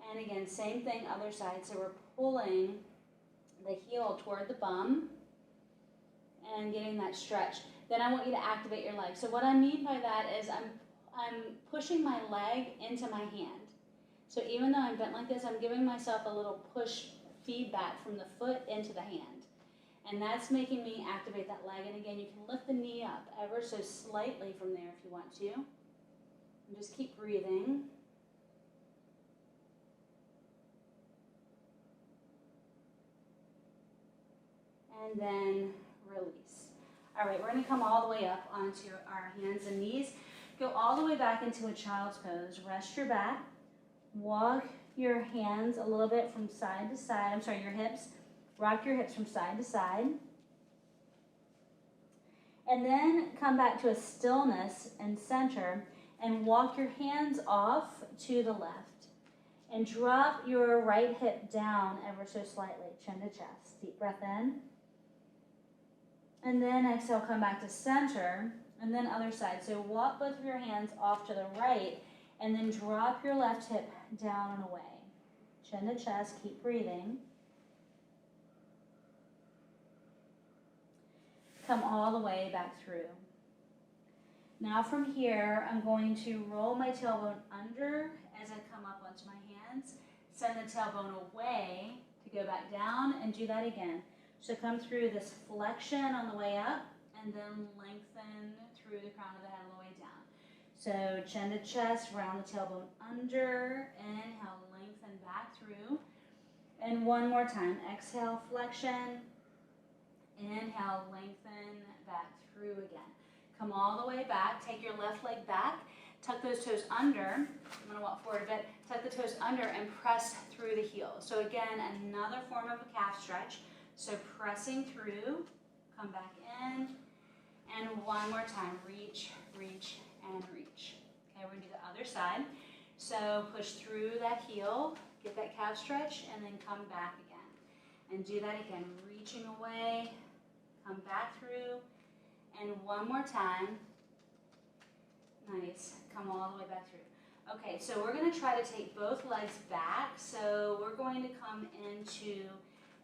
And again, same thing, other side. So we're pulling the heel toward the bum and getting that stretch. Then I want you to activate your leg. So what I mean by that is I'm pushing my leg into my hand. So even though I'm bent like this, I'm giving myself a little push feedback from the foot into the hand. And that's making me activate that leg. And again, you can lift the knee up ever so slightly from there if you want to. And just keep breathing. And then release. All right, we're going to come all the way up onto our hands and knees. Go all the way back into a child's pose. Rest your back. Walk your hands a little bit from side to side. I'm sorry, your hips. Rock your hips from side to side. And then come back to a stillness and center and walk your hands off to the left. And drop your right hip down ever so slightly, chin to chest. Deep breath in. And then exhale, come back to center. And then other side. So walk both of your hands off to the right and then drop your left hip down and away. Chin to chest, keep breathing. Come all the way back through. Now from here, I'm going to roll my tailbone under as I come up onto my hands. Send the tailbone away to go back down and do that again. So come through this flexion on the way up and then lengthen through the crown of the head all the way down. So chin to chest, round the tailbone under, inhale, lengthen back through. And one more time, exhale, flexion. Inhale, lengthen back through again. Come all the way back. Take your left leg back. Tuck those toes under. I'm going to walk forward a bit. Tuck the toes under and press through the heels. So again, another form of a calf stretch. So pressing through, come back in, and one more time. Reach, reach, and reach. Okay, we're going to do the other side. So push through that heel, get that calf stretch, and then come back again. And do that again, reaching away, come back through, and one more time. Nice, come all the way back through. Okay, so we're going to try to take both legs back. So we're going to come into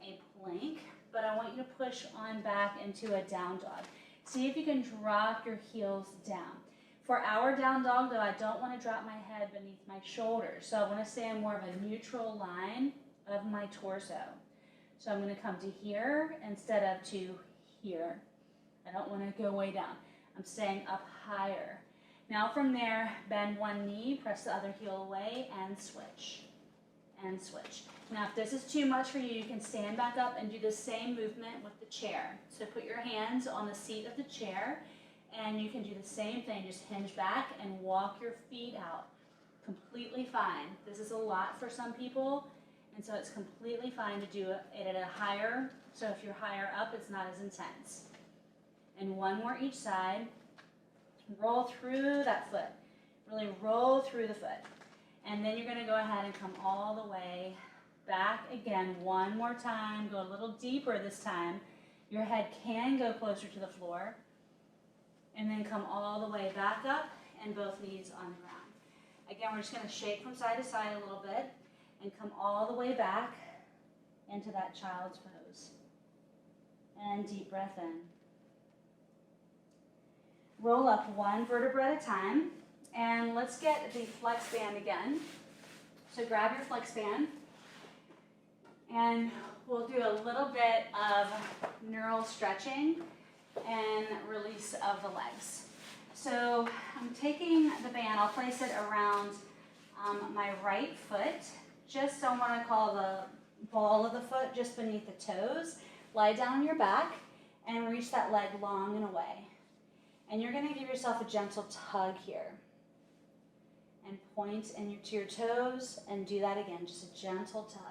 a plank, but I want you to push on back into a down dog. See if you can drop your heels down. For our down dog, though, I don't want to drop my head beneath my shoulders. So I want to stay in more of a neutral line of my torso. So I'm going to come to here instead of to here. I don't want to go way down. I'm staying up higher. Now from there, bend one knee, press the other heel away, and switch. And switch. Now if this is too much for you, you can stand back up and do the same movement with the chair. So put your hands on the seat of the chair, and you can do the same thing. Just hinge back and walk your feet out. Completely fine. This is a lot for some people, and so it's completely fine to do it at a higher, so if you're higher up, it's not as intense. And one more each side. Roll through that foot. Really roll through the foot. And then you're going to go ahead and come all the way back again. One more time. Go a little deeper this time. Your head can go closer to the floor. And then come all the way back up and both knees on the ground. Again, we're just going to shake from side to side a little bit and come all the way back into that child's pose. And deep breath in. Roll up one vertebra at a time, and let's get the flex band again. So grab your flex band, and we'll do a little bit of neural stretching and release of the legs. So I'm taking the band, I'll place it around my right foot, just on what I call the ball of the foot, just beneath the toes. Lie down on your back and reach that leg long and away. And you're going to give yourself a gentle tug here. And point to your toes and do that again. Just a gentle tug.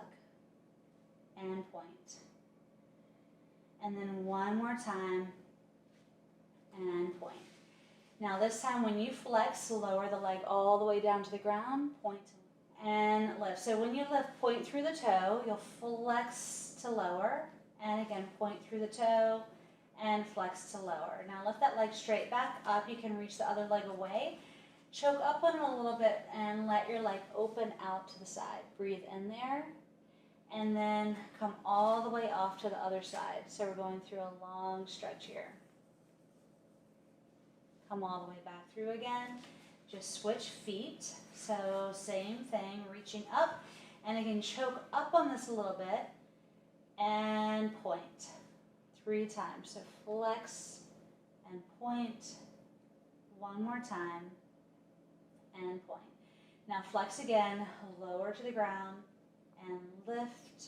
And point. And then one more time. And point. Now this time when you flex, lower the leg all the way down to the ground. Point and lift. So when you lift, point through the toe. You'll flex to lower. And again, point through the toe. And flex to lower. Now lift that leg straight back up. You can reach the other leg away. Choke up on it a little bit and let your leg open out to the side. Breathe in there and then come all the way off to the other side. So we're going through a long stretch here. Come all the way back through again. Just switch feet. So same thing, reaching up and again choke up on this a little bit and point. 3 times. So flex and point. One more time and point. Now flex again, lower to the ground and lift.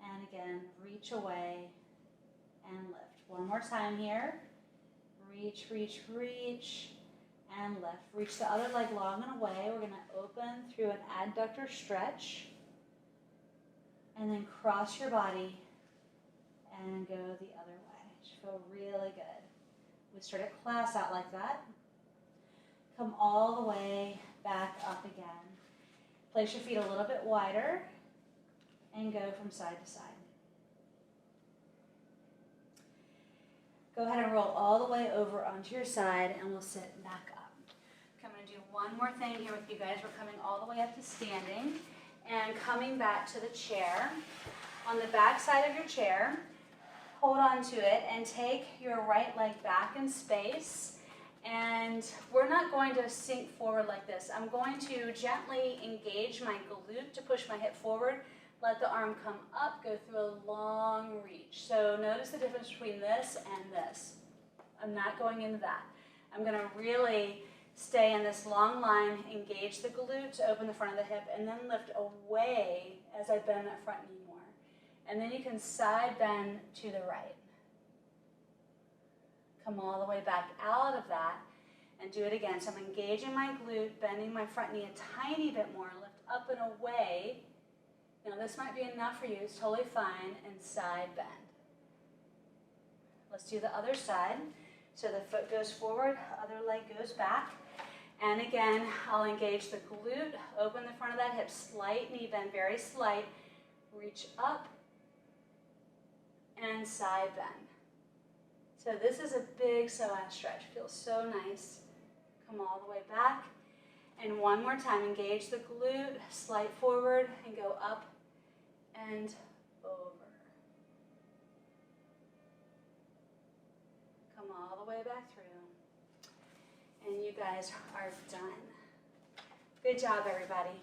And again, reach away and lift. One more time here. Reach, reach, reach and lift. Reach the other leg long and away. We're going to open through an adductor stretch and then cross your body and go the other way. It should feel really good. We started class out like that. Come all the way back up again. Place your feet a little bit wider and go from side to side. Go ahead and roll all the way over onto your side and we'll sit back up. Okay, I'm going to do one more thing here with you guys. We're coming all the way up to standing and coming back to the chair. On the back side of your chair, hold on to it and take your right leg back in space. And we're not going to sink forward like this. I'm going to gently engage my glute to push my hip forward. Let the arm come up, go through a long reach. So notice the difference between this and this. I'm not going into that. I'm going to really stay in this long line, engage the glute to open the front of the hip, and then lift away as I bend that front knee more. And then you can side bend to the right. Come all the way back out of that and do it again. So I'm engaging my glute, bending my front knee a tiny bit more, lift up and away. Now this might be enough for you, it's totally fine, and side bend. Let's do the other side. So the foot goes forward, other leg goes back. And again, I'll engage the glute, open the front of that hip, slight knee bend, very slight. Reach up and side bend. So this is a big psoas stretch, feels so nice. Come all the way back. And one more time, engage the glute, slight forward, and go up and over. Come all the way back through. And you guys are done. Good job, everybody.